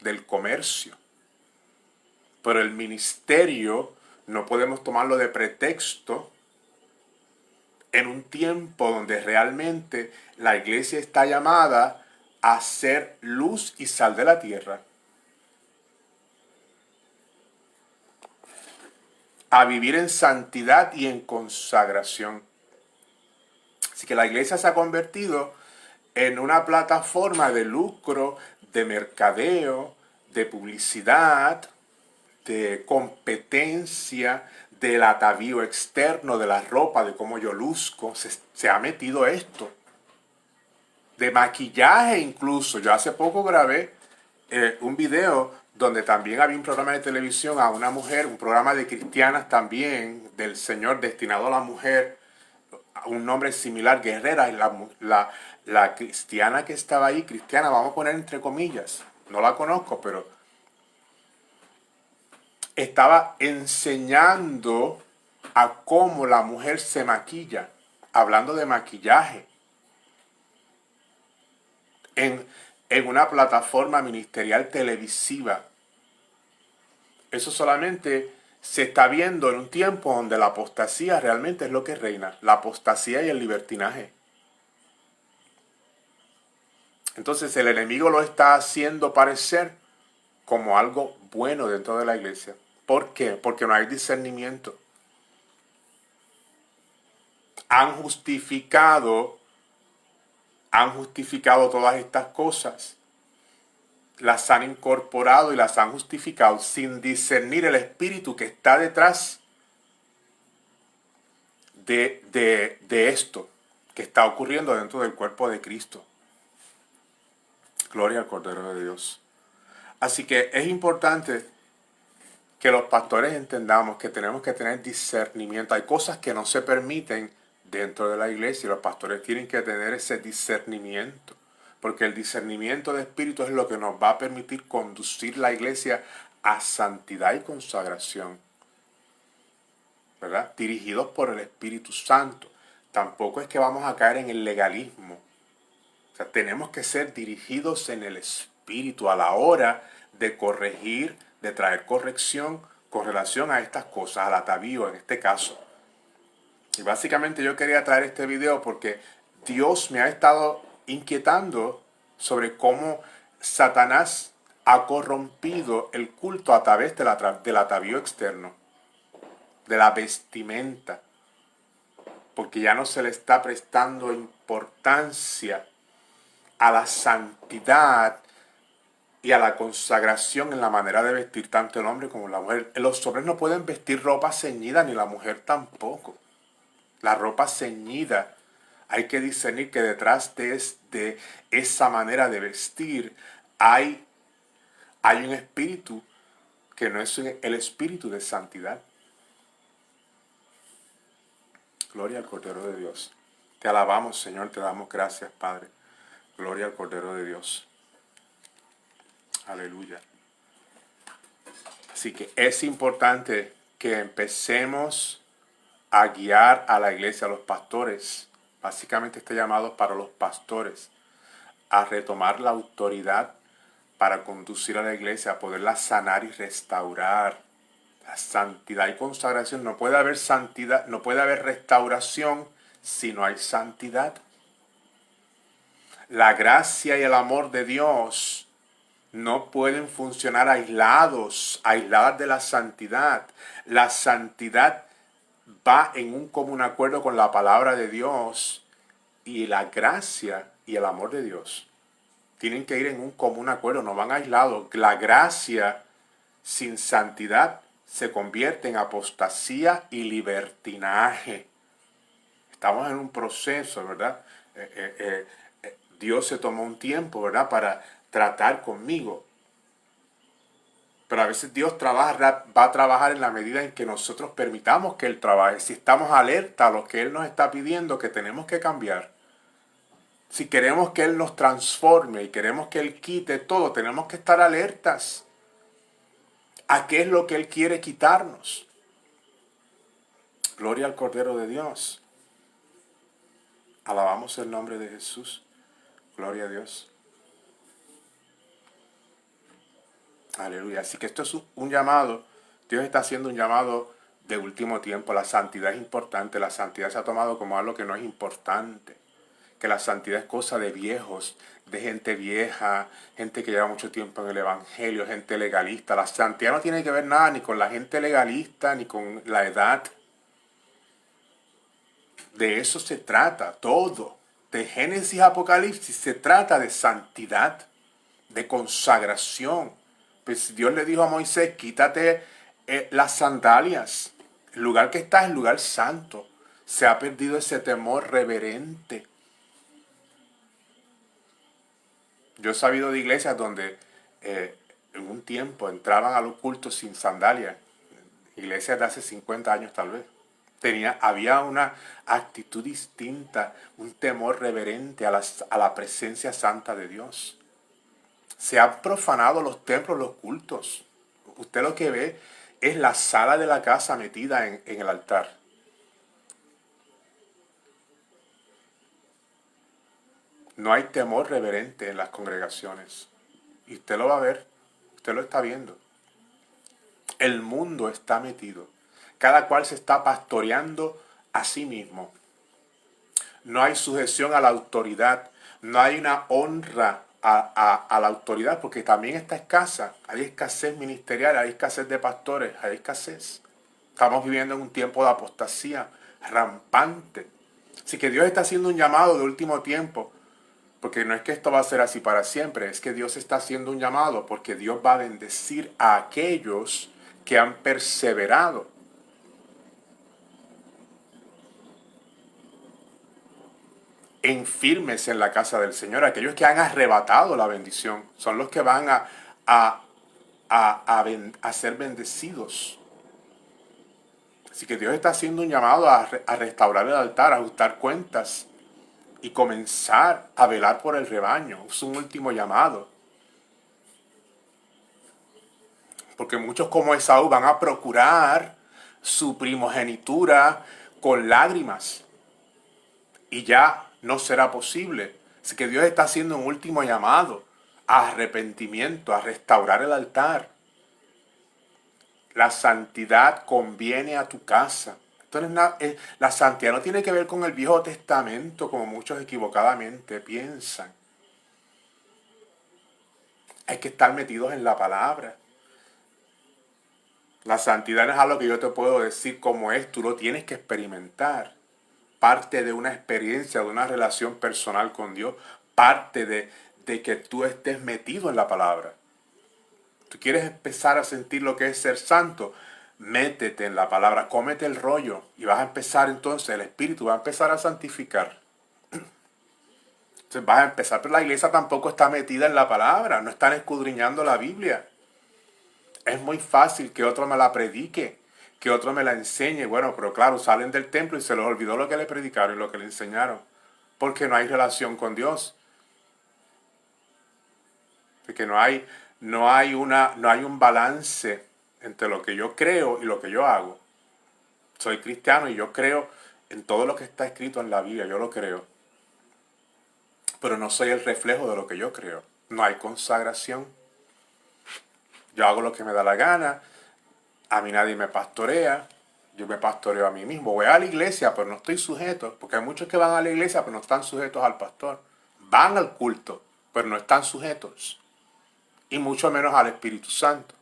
del comercio. Pero el ministerio no podemos tomarlo de pretexto en un tiempo donde realmente la iglesia está llamada a ser luz y sal de la tierra, a vivir en santidad y en consagración. Así que la iglesia se ha convertido en una plataforma de lucro, de mercadeo, de publicidad, de competencia, del atavío externo, de la ropa, de cómo yo luzco. Se ha metido esto. De maquillaje incluso. Yo hace poco grabé un video donde también había un programa de televisión a una mujer, un programa de cristianas también, del Señor destinado a la mujer, un nombre similar, guerrera, y la cristiana que estaba ahí, cristiana, vamos a poner entre comillas, no la conozco, pero estaba enseñando a cómo la mujer se maquilla, hablando de maquillaje, en una plataforma ministerial televisiva. Eso solamente se está viendo en un tiempo donde la apostasía realmente es lo que reina, la apostasía y el libertinaje. Entonces el enemigo lo está haciendo parecer como algo bueno dentro de la iglesia. ¿Por qué? Porque no hay discernimiento. Han justificado todas estas cosas. Las han incorporado y las han justificado sin discernir el espíritu que está detrás de esto que está ocurriendo dentro del cuerpo de Cristo. Gloria al Cordero de Dios. Así que es importante que los pastores entendamos que tenemos que tener discernimiento. Hay cosas que no se permiten dentro de la iglesia y los pastores tienen que tener ese discernimiento. Porque el discernimiento de espíritu es lo que nos va a permitir conducir la iglesia a santidad y consagración, ¿verdad? Dirigidos por el Espíritu Santo. Tampoco es que vamos a caer en el legalismo. O sea, tenemos que ser dirigidos en el Espíritu a la hora de corregir, de traer corrección con relación a estas cosas, al atavío en este caso. Y básicamente yo quería traer este video porque Dios me ha estado inquietando sobre cómo Satanás ha corrompido el culto a través del atavío externo, de la vestimenta, porque ya no se le está prestando importancia a la santidad y a la consagración en la manera de vestir tanto el hombre como la mujer. Los hombres no pueden vestir ropa ceñida, ni la mujer tampoco. La ropa ceñida, hay que discernir que detrás de esa manera de vestir hay un espíritu que no es el espíritu de santidad. Gloria al Cordero de Dios. Te alabamos, Señor, te damos gracias, Padre. Gloria al Cordero de Dios. Aleluya. Así que es importante que empecemos a guiar a la iglesia, a los pastores. Básicamente este llamado es para los pastores, a retomar la autoridad para conducir a la iglesia, a poderla sanar y restaurar. La santidad y consagración. No puede haber santidad, no puede haber restauración si no hay santidad. La gracia y el amor de Dios no pueden funcionar aisladas de la santidad. La santidad va en un común acuerdo con la palabra de Dios, y la gracia y el amor de Dios tienen que ir en un común acuerdo, no van aislados. La gracia sin santidad se convierte en apostasía y libertinaje. Estamos en un proceso, ¿verdad? Dios se tomó un tiempo, ¿verdad?, para tratar conmigo. Pero a veces Dios va a trabajar en la medida en que nosotros permitamos que Él trabaje. Si estamos alerta a lo que Él nos está pidiendo, que tenemos que cambiar. Si queremos que Él nos transforme y queremos que Él quite todo, tenemos que estar alertas a qué es lo que Él quiere quitarnos. Gloria al Cordero de Dios. Alabamos el nombre de Jesús. Gloria a Dios. Aleluya. Así que esto es un llamado. Dios está haciendo un llamado de último tiempo. La santidad es importante. La santidad se ha tomado como algo que no es importante. Que la santidad es cosa de viejos, de gente vieja, gente que lleva mucho tiempo en el evangelio, gente legalista. La santidad no tiene que ver nada ni con la gente legalista, ni con la edad. De eso se trata todo. De Génesis a Apocalipsis se trata de santidad, de consagración. Pues Dios le dijo a Moisés, quítate las sandalias. El lugar que estás es el lugar santo. Se ha perdido ese temor reverente. Yo he sabido de iglesias donde en un tiempo entraban a los cultos sin sandalias. Iglesias de hace 50 años tal vez. Había una actitud distinta, un temor reverente a la presencia santa de Dios. Se han profanado los templos, los cultos. Usted lo que ve es la sala de la casa metida en el altar. No hay temor reverente en las congregaciones. Y usted lo va a ver, usted lo está viendo. El mundo está metido. Cada cual se está pastoreando a sí mismo. No hay sujeción a la autoridad. No hay una honra a la autoridad, porque también está escasa. Hay escasez ministerial, hay escasez de pastores, hay escasez. Estamos viviendo en un tiempo de apostasía rampante. Así que Dios está haciendo un llamado de último tiempo, porque no es que esto va a ser así para siempre, es que Dios está haciendo un llamado porque Dios va a bendecir a aquellos que han perseverado. En firmes en la casa del Señor. Aquellos que han arrebatado la bendición son los que van a ser bendecidos. Así que Dios está haciendo un llamado a restaurar el altar, a ajustar cuentas y comenzar a velar por el rebaño. Es un último llamado. Porque muchos como Esaú van a procurar su primogenitura con lágrimas. Y ya no será posible. Así que Dios está haciendo un último llamado a arrepentimiento, a restaurar el altar. La santidad conviene a tu casa. Entonces, la santidad no tiene que ver con el Viejo Testamento, como muchos equivocadamente piensan. Hay que estar metidos en la palabra. La santidad no es algo que yo te puedo decir cómo es, tú lo tienes que experimentar. Parte de una experiencia, de una relación personal con Dios, parte de que tú estés metido en la palabra. ¿Tú quieres empezar a sentir lo que es ser santo? Métete en la palabra, cómete el rollo y vas a empezar entonces, el Espíritu va a empezar a santificar. Entonces vas a empezar, pero la iglesia tampoco está metida en la palabra, no están escudriñando la Biblia. Es muy fácil que otro me la predique, que otro me la enseñe. Bueno, pero claro, salen del templo y se les olvidó lo que le predicaron y lo que le enseñaron. Porque no hay relación con Dios. Porque no hay un balance entre lo que yo creo y lo que yo hago. Soy cristiano y yo creo en todo lo que está escrito en la Biblia, yo lo creo. Pero no soy el reflejo de lo que yo creo. No hay consagración. Yo hago lo que me da la gana. A mí nadie me pastorea. Yo me pastoreo a mí mismo. Voy a la iglesia, pero no estoy sujeto. Porque hay muchos que van a la iglesia, pero no están sujetos al pastor. Van al culto, pero no están sujetos. Y mucho menos al Espíritu Santo.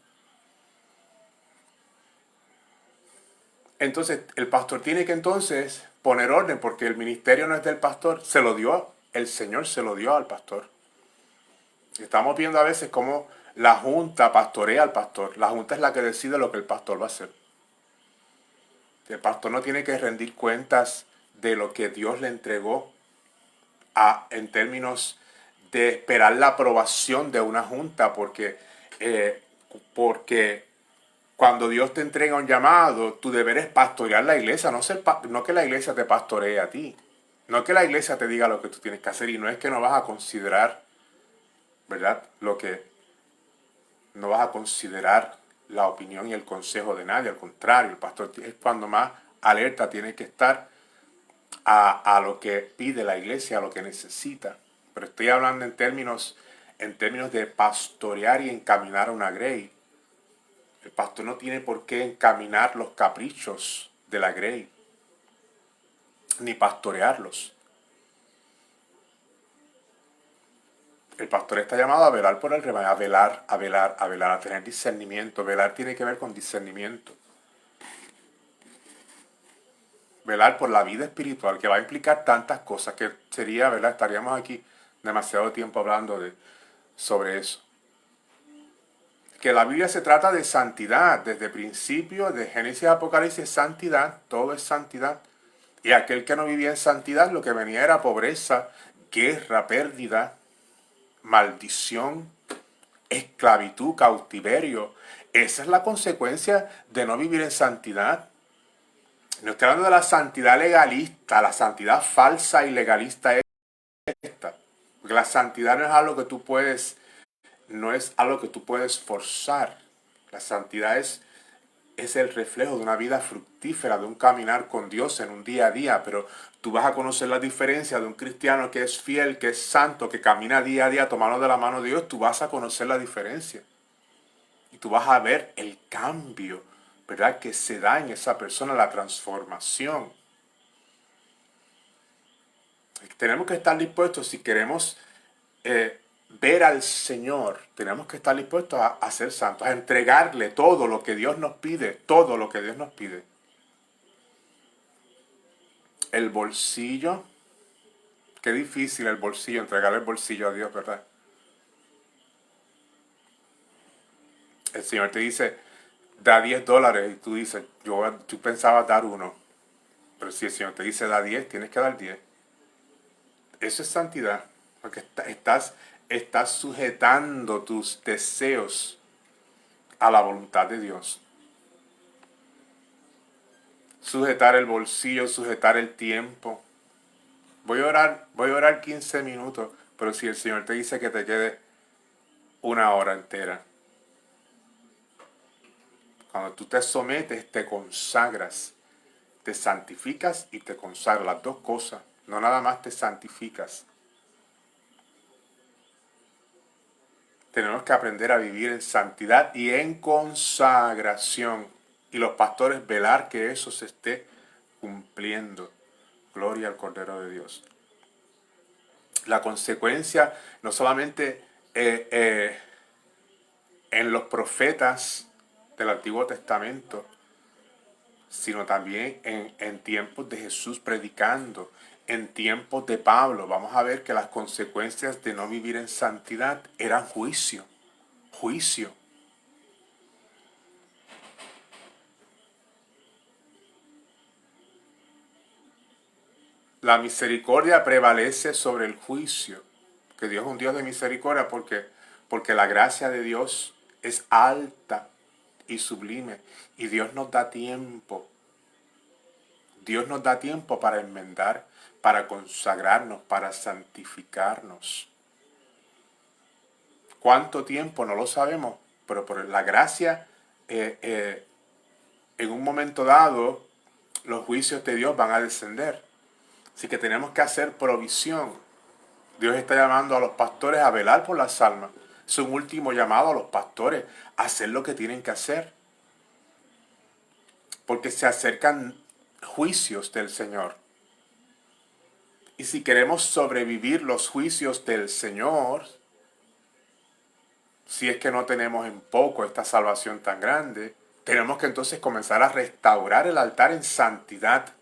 Entonces, el pastor tiene que entonces poner orden, porque el ministerio no es del pastor. Se lo dio, el Señor se lo dio al pastor. Estamos viendo a veces cómo la junta pastorea al pastor. La junta es la que decide lo que el pastor va a hacer. El pastor no tiene que rendir cuentas de lo que Dios le entregó en términos de esperar la aprobación de una junta, porque cuando Dios te entrega un llamado, tu deber es pastorear la iglesia, no que la iglesia te pastoree a ti, no que la iglesia te diga lo que tú tienes que hacer, y no es que no vas a considerar, ¿verdad? No vas a considerar la opinión y el consejo de nadie, al contrario, el pastor es cuando más alerta tiene que estar a lo que pide la iglesia, a lo que necesita. Pero estoy hablando en términos de pastorear y encaminar a una grey. El pastor no tiene por qué encaminar los caprichos de la grey, ni pastorearlos. El pastor está llamado a velar por el rebaño, a tener discernimiento. Velar tiene que ver con discernimiento. Velar por la vida espiritual, que va a implicar tantas cosas que sería, ¿verdad? Estaríamos aquí demasiado tiempo hablando sobre eso. Que la Biblia se trata de santidad, desde principio, de Génesis a Apocalipsis, santidad, todo es santidad. Y aquel que no vivía en santidad, lo que venía era pobreza, guerra, pérdida, maldición, esclavitud, cautiverio. Esa es la consecuencia de no vivir en santidad. No estoy hablando de la santidad legalista, la santidad falsa y legalista es esta. Porque la santidad no es algo que tú puedes forzar. La santidad es el reflejo de una vida fructífera, de un caminar con Dios en un día a día, pero tú vas a conocer la diferencia de un cristiano que es fiel, que es santo, que camina día a día tomando de la mano de Dios. Tú vas a conocer la diferencia y tú vas a ver el cambio, ¿verdad?, que se da en esa persona, la transformación. Tenemos que estar dispuestos, si queremos ver al Señor, tenemos que estar dispuestos a ser santos, a entregarle todo lo que Dios nos pide, todo lo que Dios nos pide. El bolsillo, qué difícil el bolsillo, entregar el bolsillo a Dios, ¿verdad? El Señor te dice, da $10 y tú dices, tú pensabas dar uno, pero si el Señor te dice, da 10, tienes que dar 10. Eso es santidad, porque estás sujetando tus deseos a la voluntad de Dios. Sujetar el bolsillo, sujetar el tiempo. Voy a orar 15 minutos, pero si el Señor te dice que te quede una hora entera. Cuando tú te sometes, te consagras, te santificas y te consagras, las dos cosas. No nada más te santificas. Tenemos que aprender a vivir en santidad y en consagración. Y los pastores velar que eso se esté cumpliendo. Gloria al Cordero de Dios. La consecuencia no solamente en los profetas del Antiguo Testamento, sino también en tiempos de Jesús predicando, en tiempos de Pablo. Vamos a ver que las consecuencias de no vivir en santidad eran juicio, juicio. La misericordia prevalece sobre el juicio. Que Dios es un Dios de misericordia porque la gracia de Dios es alta y sublime. Y Dios nos da tiempo. Dios nos da tiempo para enmendar, para consagrarnos, para santificarnos. ¿Cuánto tiempo? No lo sabemos, pero por la gracia, en un momento dado, los juicios de Dios van a descender. Así que tenemos que hacer provisión. Dios está llamando a los pastores a velar por las almas. Es un último llamado a los pastores a hacer lo que tienen que hacer. Porque se acercan juicios del Señor. Y si queremos sobrevivir los juicios del Señor, si es que no tenemos en poco esta salvación tan grande, tenemos que entonces comenzar a restaurar el altar en santidad,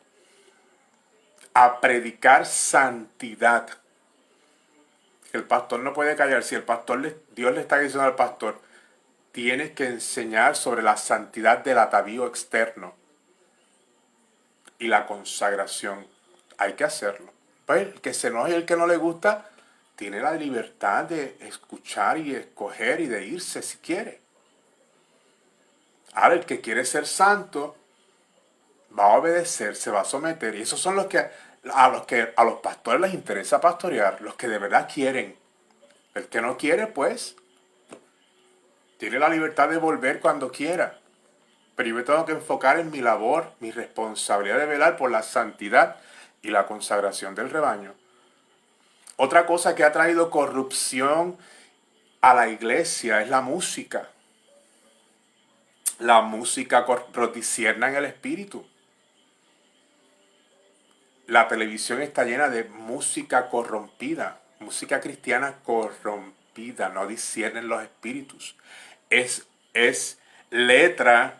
a predicar santidad. El pastor no puede callar. Si el pastor, Dios le está diciendo al pastor, tienes que enseñar sobre la santidad del atavío externo y la consagración. Hay que hacerlo. Pues el que se enoje y el que no le gusta, tiene la libertad de escuchar y escoger y de irse si quiere. Ahora el que quiere ser santo va a obedecer, se va a someter. Y esos son los que a los pastores les interesa pastorear, los que de verdad quieren. El que no quiere, pues, tiene la libertad de volver cuando quiera. Pero yo me tengo que enfocar en mi labor, mi responsabilidad de velar por la santidad y la consagración del rebaño. Otra cosa que ha traído corrupción a la iglesia es la música. La música proticierna en el espíritu. La televisión está llena de música corrompida, música cristiana corrompida, no disciernen los espíritus. Es letra,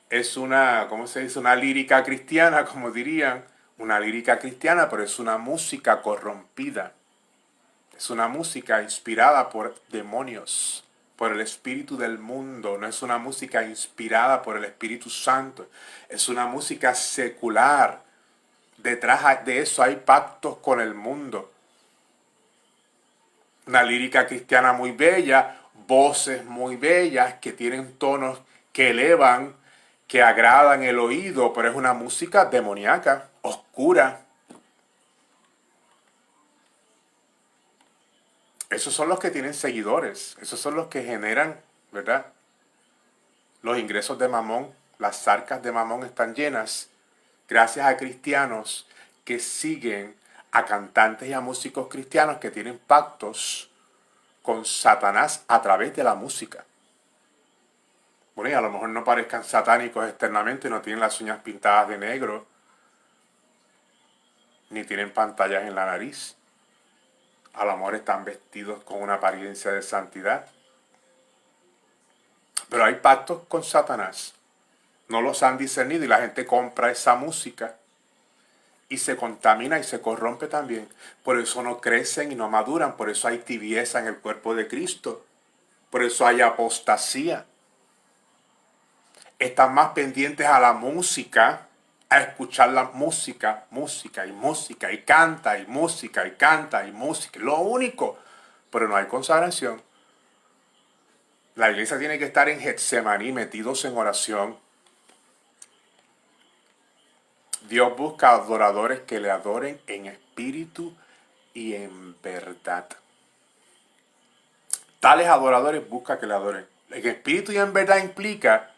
es una, ¿cómo se dice? Una lírica cristiana, como dirían, una lírica cristiana, pero es una música corrompida. Es una música inspirada por demonios, por el espíritu del mundo. No es una música inspirada por el Espíritu Santo. Es una música secular. Detrás de eso hay pactos con el mundo. Una lírica cristiana muy bella, voces muy bellas que tienen tonos que elevan, que agradan el oído, pero es una música demoníaca, oscura. Esos son los que tienen seguidores, esos son los que generan, ¿verdad? Los ingresos de Mamón, las arcas de Mamón están llenas gracias a cristianos que siguen a cantantes y a músicos cristianos que tienen pactos con Satanás a través de la música. Bueno, y a lo mejor no parezcan satánicos externamente, no tienen las uñas pintadas de negro, ni tienen pantallas en la nariz. A lo mejor están vestidos con una apariencia de santidad. Pero hay pactos con Satanás. No los han discernido y la gente compra esa música y se contamina y se corrompe también. Por eso no crecen y no maduran. Por eso hay tibieza en el cuerpo de Cristo. Por eso hay apostasía. Están más pendientes a la música, a escuchar la música, música y música, y canta y música y canta y música. Lo único. Pero no hay consagración. La iglesia tiene que estar en Getsemaní, metidos en oración. Dios busca adoradores que le adoren en espíritu y en verdad. Tales adoradores busca que le adoren. En espíritu y en verdad implica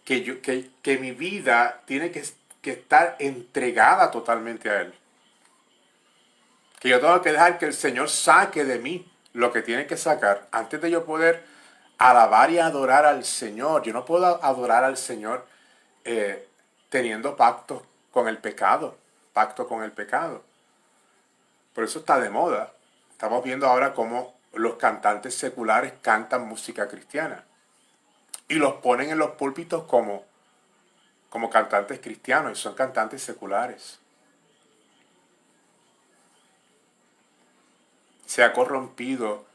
que mi vida tiene que estar entregada totalmente a Él. Que yo tengo que dejar que el Señor saque de mí lo que tiene que sacar antes de yo poder alabar y adorar al Señor. Yo no puedo adorar al Señor teniendo pactos con el pecado. Pacto con el pecado. Por eso está de moda. Estamos viendo ahora cómo los cantantes seculares cantan música cristiana. y los ponen en los púlpitos como cantantes cristianos, y son cantantes seculares. Se ha corrompido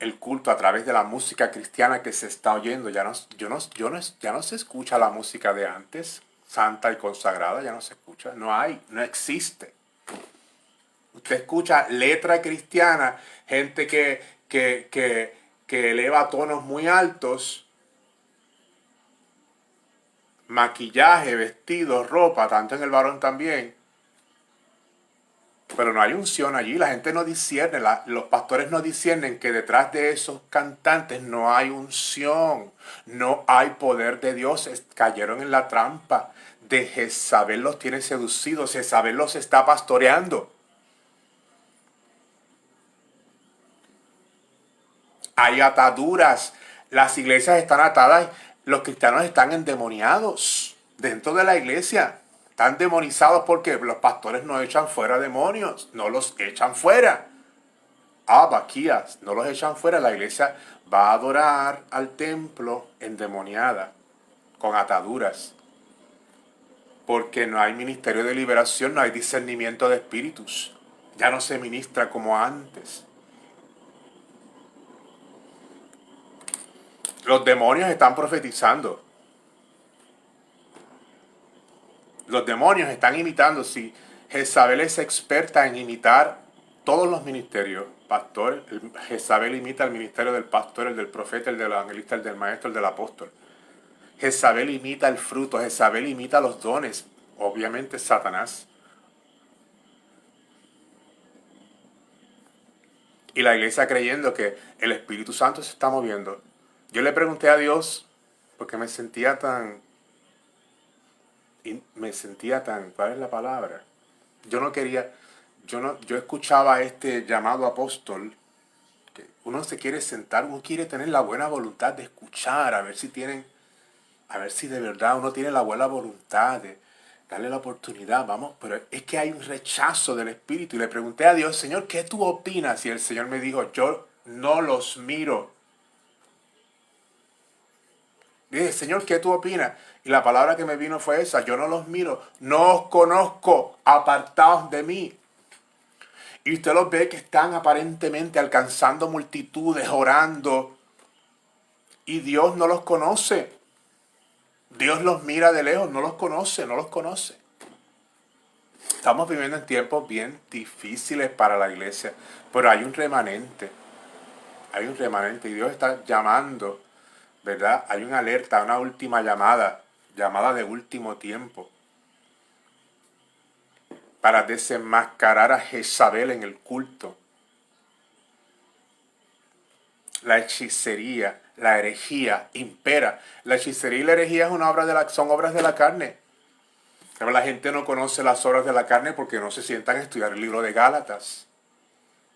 el culto a través de la música cristiana que se está oyendo. Ya no se escucha la música de antes, santa y consagrada, ya no se escucha. No existe. Usted escucha letra cristiana, gente que eleva tonos muy altos, maquillaje, vestidos, ropa, tanto en el varón también. Pero no hay unción allí, la gente no discierne, los pastores no disciernen que detrás de esos cantantes no hay unción, no hay poder de Dios. Cayeron en la trampa de Jezabel, los tiene seducidos, Jezabel los está pastoreando. Hay ataduras, las iglesias están atadas, los cristianos están endemoniados dentro de la iglesia. Están demonizados porque los pastores no echan fuera demonios, no los echan fuera. Baquías, no los echan fuera. La iglesia va a adorar al templo endemoniada, con ataduras. Porque no hay ministerio de liberación, no hay discernimiento de espíritus. Ya no se ministra como antes. Los demonios están profetizando. Los demonios están imitando. Si Jezabel es experta en imitar todos los ministerios, pastor, Jezabel imita el ministerio del pastor, el del profeta, el del evangelista, el del maestro, el del apóstol. Jezabel imita el fruto, Jezabel imita los dones, obviamente Satanás. Y la iglesia creyendo que el Espíritu Santo se está moviendo. Yo le pregunté a Dios, porque me sentía tan, ¿cuál es la palabra? Yo no quería, yo escuchaba este llamado apóstol, que uno se quiere sentar, uno quiere tener la buena voluntad de escuchar, a ver si de verdad uno tiene la buena voluntad de darle la oportunidad, vamos, pero es que hay un rechazo del Espíritu. Y le pregunté a Dios, Señor, ¿qué tú opinas? Y el Señor me dijo, yo no los miro. Dije, Señor, ¿qué tú opinas? Y la palabra que me vino fue esa, yo no los miro, no os conozco, apartaos de mí. Y usted los ve que están aparentemente alcanzando multitudes, orando, y Dios no los conoce. Dios los mira de lejos, no los conoce, no los conoce. Estamos viviendo en tiempos bien difíciles para la iglesia, pero hay un remanente y Dios está llamando, ¿verdad? Hay una alerta, una última llamada de último tiempo, para desenmascarar a Jezabel en el culto. La hechicería, la herejía impera. La hechicería y la herejía son obras de la carne. Pero la gente no conoce las obras de la carne porque no se sientan a estudiar el libro de Gálatas.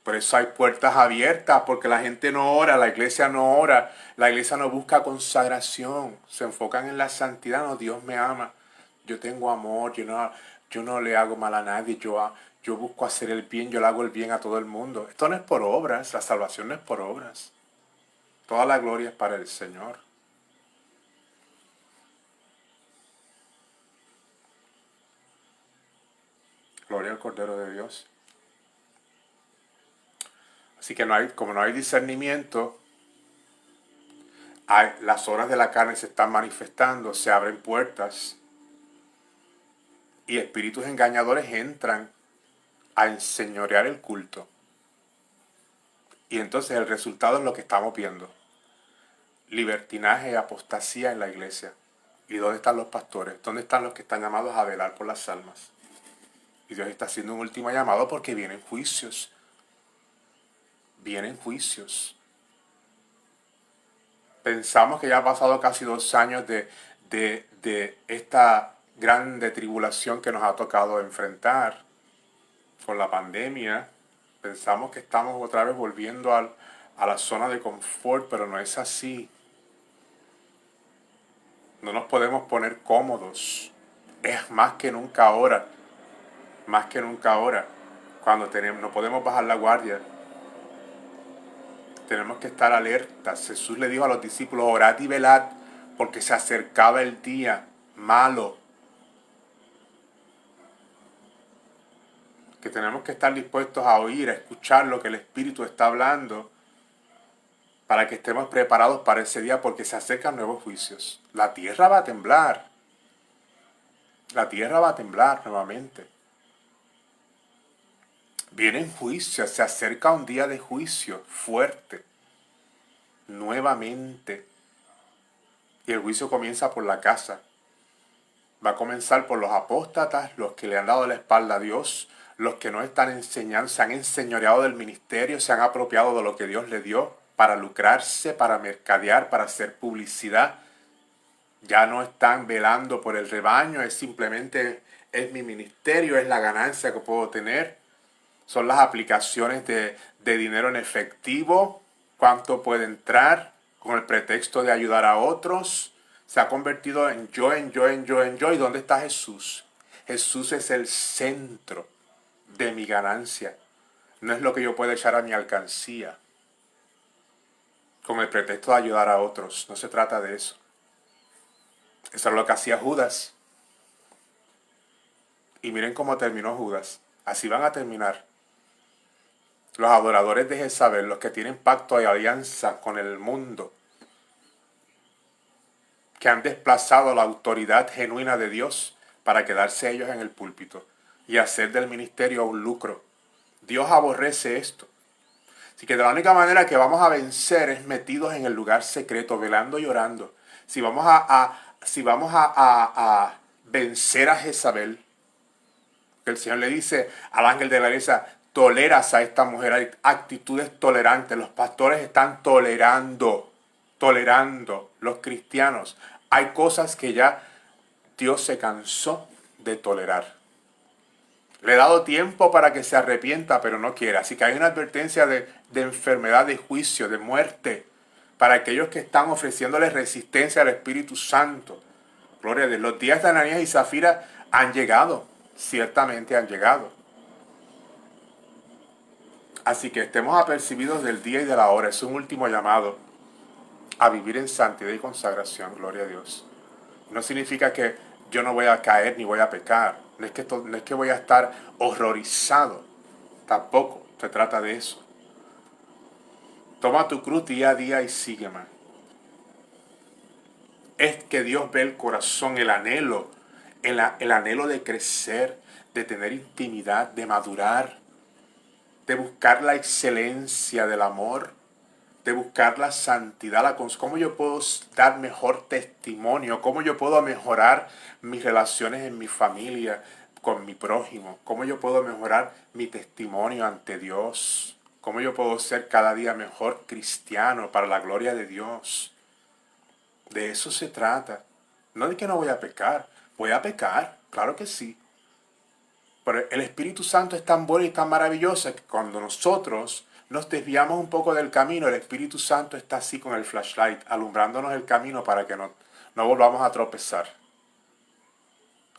Por eso hay puertas abiertas, porque la gente no ora, la iglesia no ora, la iglesia no busca consagración, se enfocan en la santidad. No, Dios me ama, yo tengo amor, yo no le hago mal a nadie, yo busco hacer el bien, yo le hago el bien a todo el mundo. Esto no es por obras, la salvación no es por obras. Toda la gloria es para el Señor. Gloria al Cordero de Dios. Así que como no hay discernimiento, las obras de la carne se están manifestando, se abren puertas y espíritus engañadores entran a enseñorear el culto. Y entonces el resultado es lo que estamos viendo. Libertinaje y apostasía en la iglesia. ¿Y dónde están los pastores? ¿Dónde están los que están llamados a velar por las almas? Y Dios está haciendo un último llamado porque vienen juicios. Vienen juicios. Pensamos que ya ha pasado casi 2 años de esta grande tribulación que nos ha tocado enfrentar con la pandemia. Pensamos que estamos otra vez volviendo a la zona de confort, pero no es así. No nos podemos poner cómodos. Es más que nunca ahora. Más que nunca ahora. Cuando no podemos bajar la guardia. Tenemos que estar alertas. Jesús le dijo a los discípulos, orad y velad, porque se acercaba el día malo, que tenemos que estar dispuestos a oír, a escuchar lo que el Espíritu está hablando, para que estemos preparados para ese día, porque se acercan nuevos juicios. La tierra va a temblar. La tierra va a temblar nuevamente. Vienen juicios, se acerca un día de juicio fuerte, nuevamente. Y el juicio comienza por la casa. Va a comenzar por los apóstatas, los que le han dado la espalda a Dios, los que no están enseñando, se han enseñoreado del ministerio, se han apropiado de lo que Dios le dio para lucrarse, para mercadear, para hacer publicidad. Ya no están velando por el rebaño, es simplemente, es mi ministerio, es la ganancia que puedo tener. Son las aplicaciones de dinero en efectivo, cuánto puede entrar, con el pretexto de ayudar a otros. Se ha convertido en yo, en yo, en yo, en yo. ¿Y dónde está Jesús? Jesús es el centro de mi ganancia. No es lo que yo puedo echar a mi alcancía, con el pretexto de ayudar a otros. No se trata de eso. Eso es lo que hacía Judas. Y miren cómo terminó Judas. Así van a terminar los adoradores de Jezabel, los que tienen pacto y alianza con el mundo, que han desplazado la autoridad genuina de Dios para quedarse ellos en el púlpito y hacer del ministerio un lucro. Dios aborrece esto. Así que de la única manera que vamos a vencer es metidos en el lugar secreto, velando y orando. Si vamos a vencer a Jezabel, el Señor le dice al ángel de la iglesia, toleras a esta mujer, hay actitudes tolerantes, los pastores están tolerando, los cristianos. Hay cosas que ya Dios se cansó de tolerar. Le he dado tiempo para que se arrepienta, pero no quiere. Así que hay una advertencia de enfermedad, de juicio, de muerte, para aquellos que están ofreciéndole resistencia al Espíritu Santo. Gloria a Dios. Los días de Ananías y Zafira han llegado, ciertamente han llegado. Así que estemos apercibidos del día y de la hora. Es un último llamado a vivir en santidad y consagración. Gloria a Dios. No significa que yo no voy a caer ni voy a pecar. No es que voy a estar horrorizado. Tampoco se trata de eso. Toma tu cruz día a día y sígueme. Es que Dios ve el corazón, el anhelo, el anhelo de crecer, de tener intimidad, de madurar, de buscar la excelencia del amor, de buscar la santidad, cómo yo puedo dar mejor testimonio, cómo yo puedo mejorar mis relaciones en mi familia, con mi prójimo, cómo yo puedo mejorar mi testimonio ante Dios, cómo yo puedo ser cada día mejor cristiano para la gloria de Dios. De eso se trata. No de que no voy a pecar, claro que sí. Pero el Espíritu Santo es tan bueno y tan maravilloso que cuando nosotros nos desviamos un poco del camino, el Espíritu Santo está así con el flashlight, alumbrándonos el camino para que no volvamos a tropezar.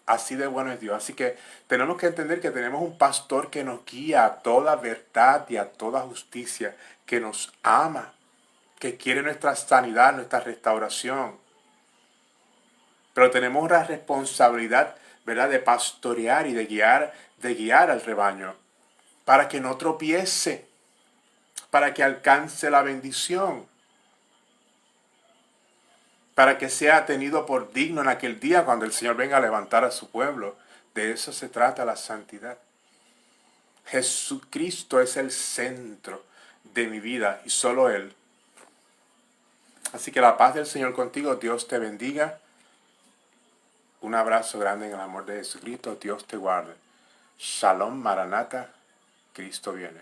Así de bueno es Dios. Así que tenemos que entender que tenemos un pastor que nos guía a toda verdad y a toda justicia, que nos ama, que quiere nuestra sanidad, nuestra restauración. Pero tenemos una responsabilidad, ¿verdad?, de pastorear y de guiar al rebaño para que no tropiece, para que alcance la bendición, para que sea tenido por digno en aquel día cuando el Señor venga a levantar a su pueblo. De eso se trata la santidad. Jesucristo es el centro de mi vida y solo Él. Así que la paz del Señor contigo, Dios te bendiga. Un abrazo grande en el amor de Jesucristo, Dios te guarde. Shalom Maranatha, Cristo viene.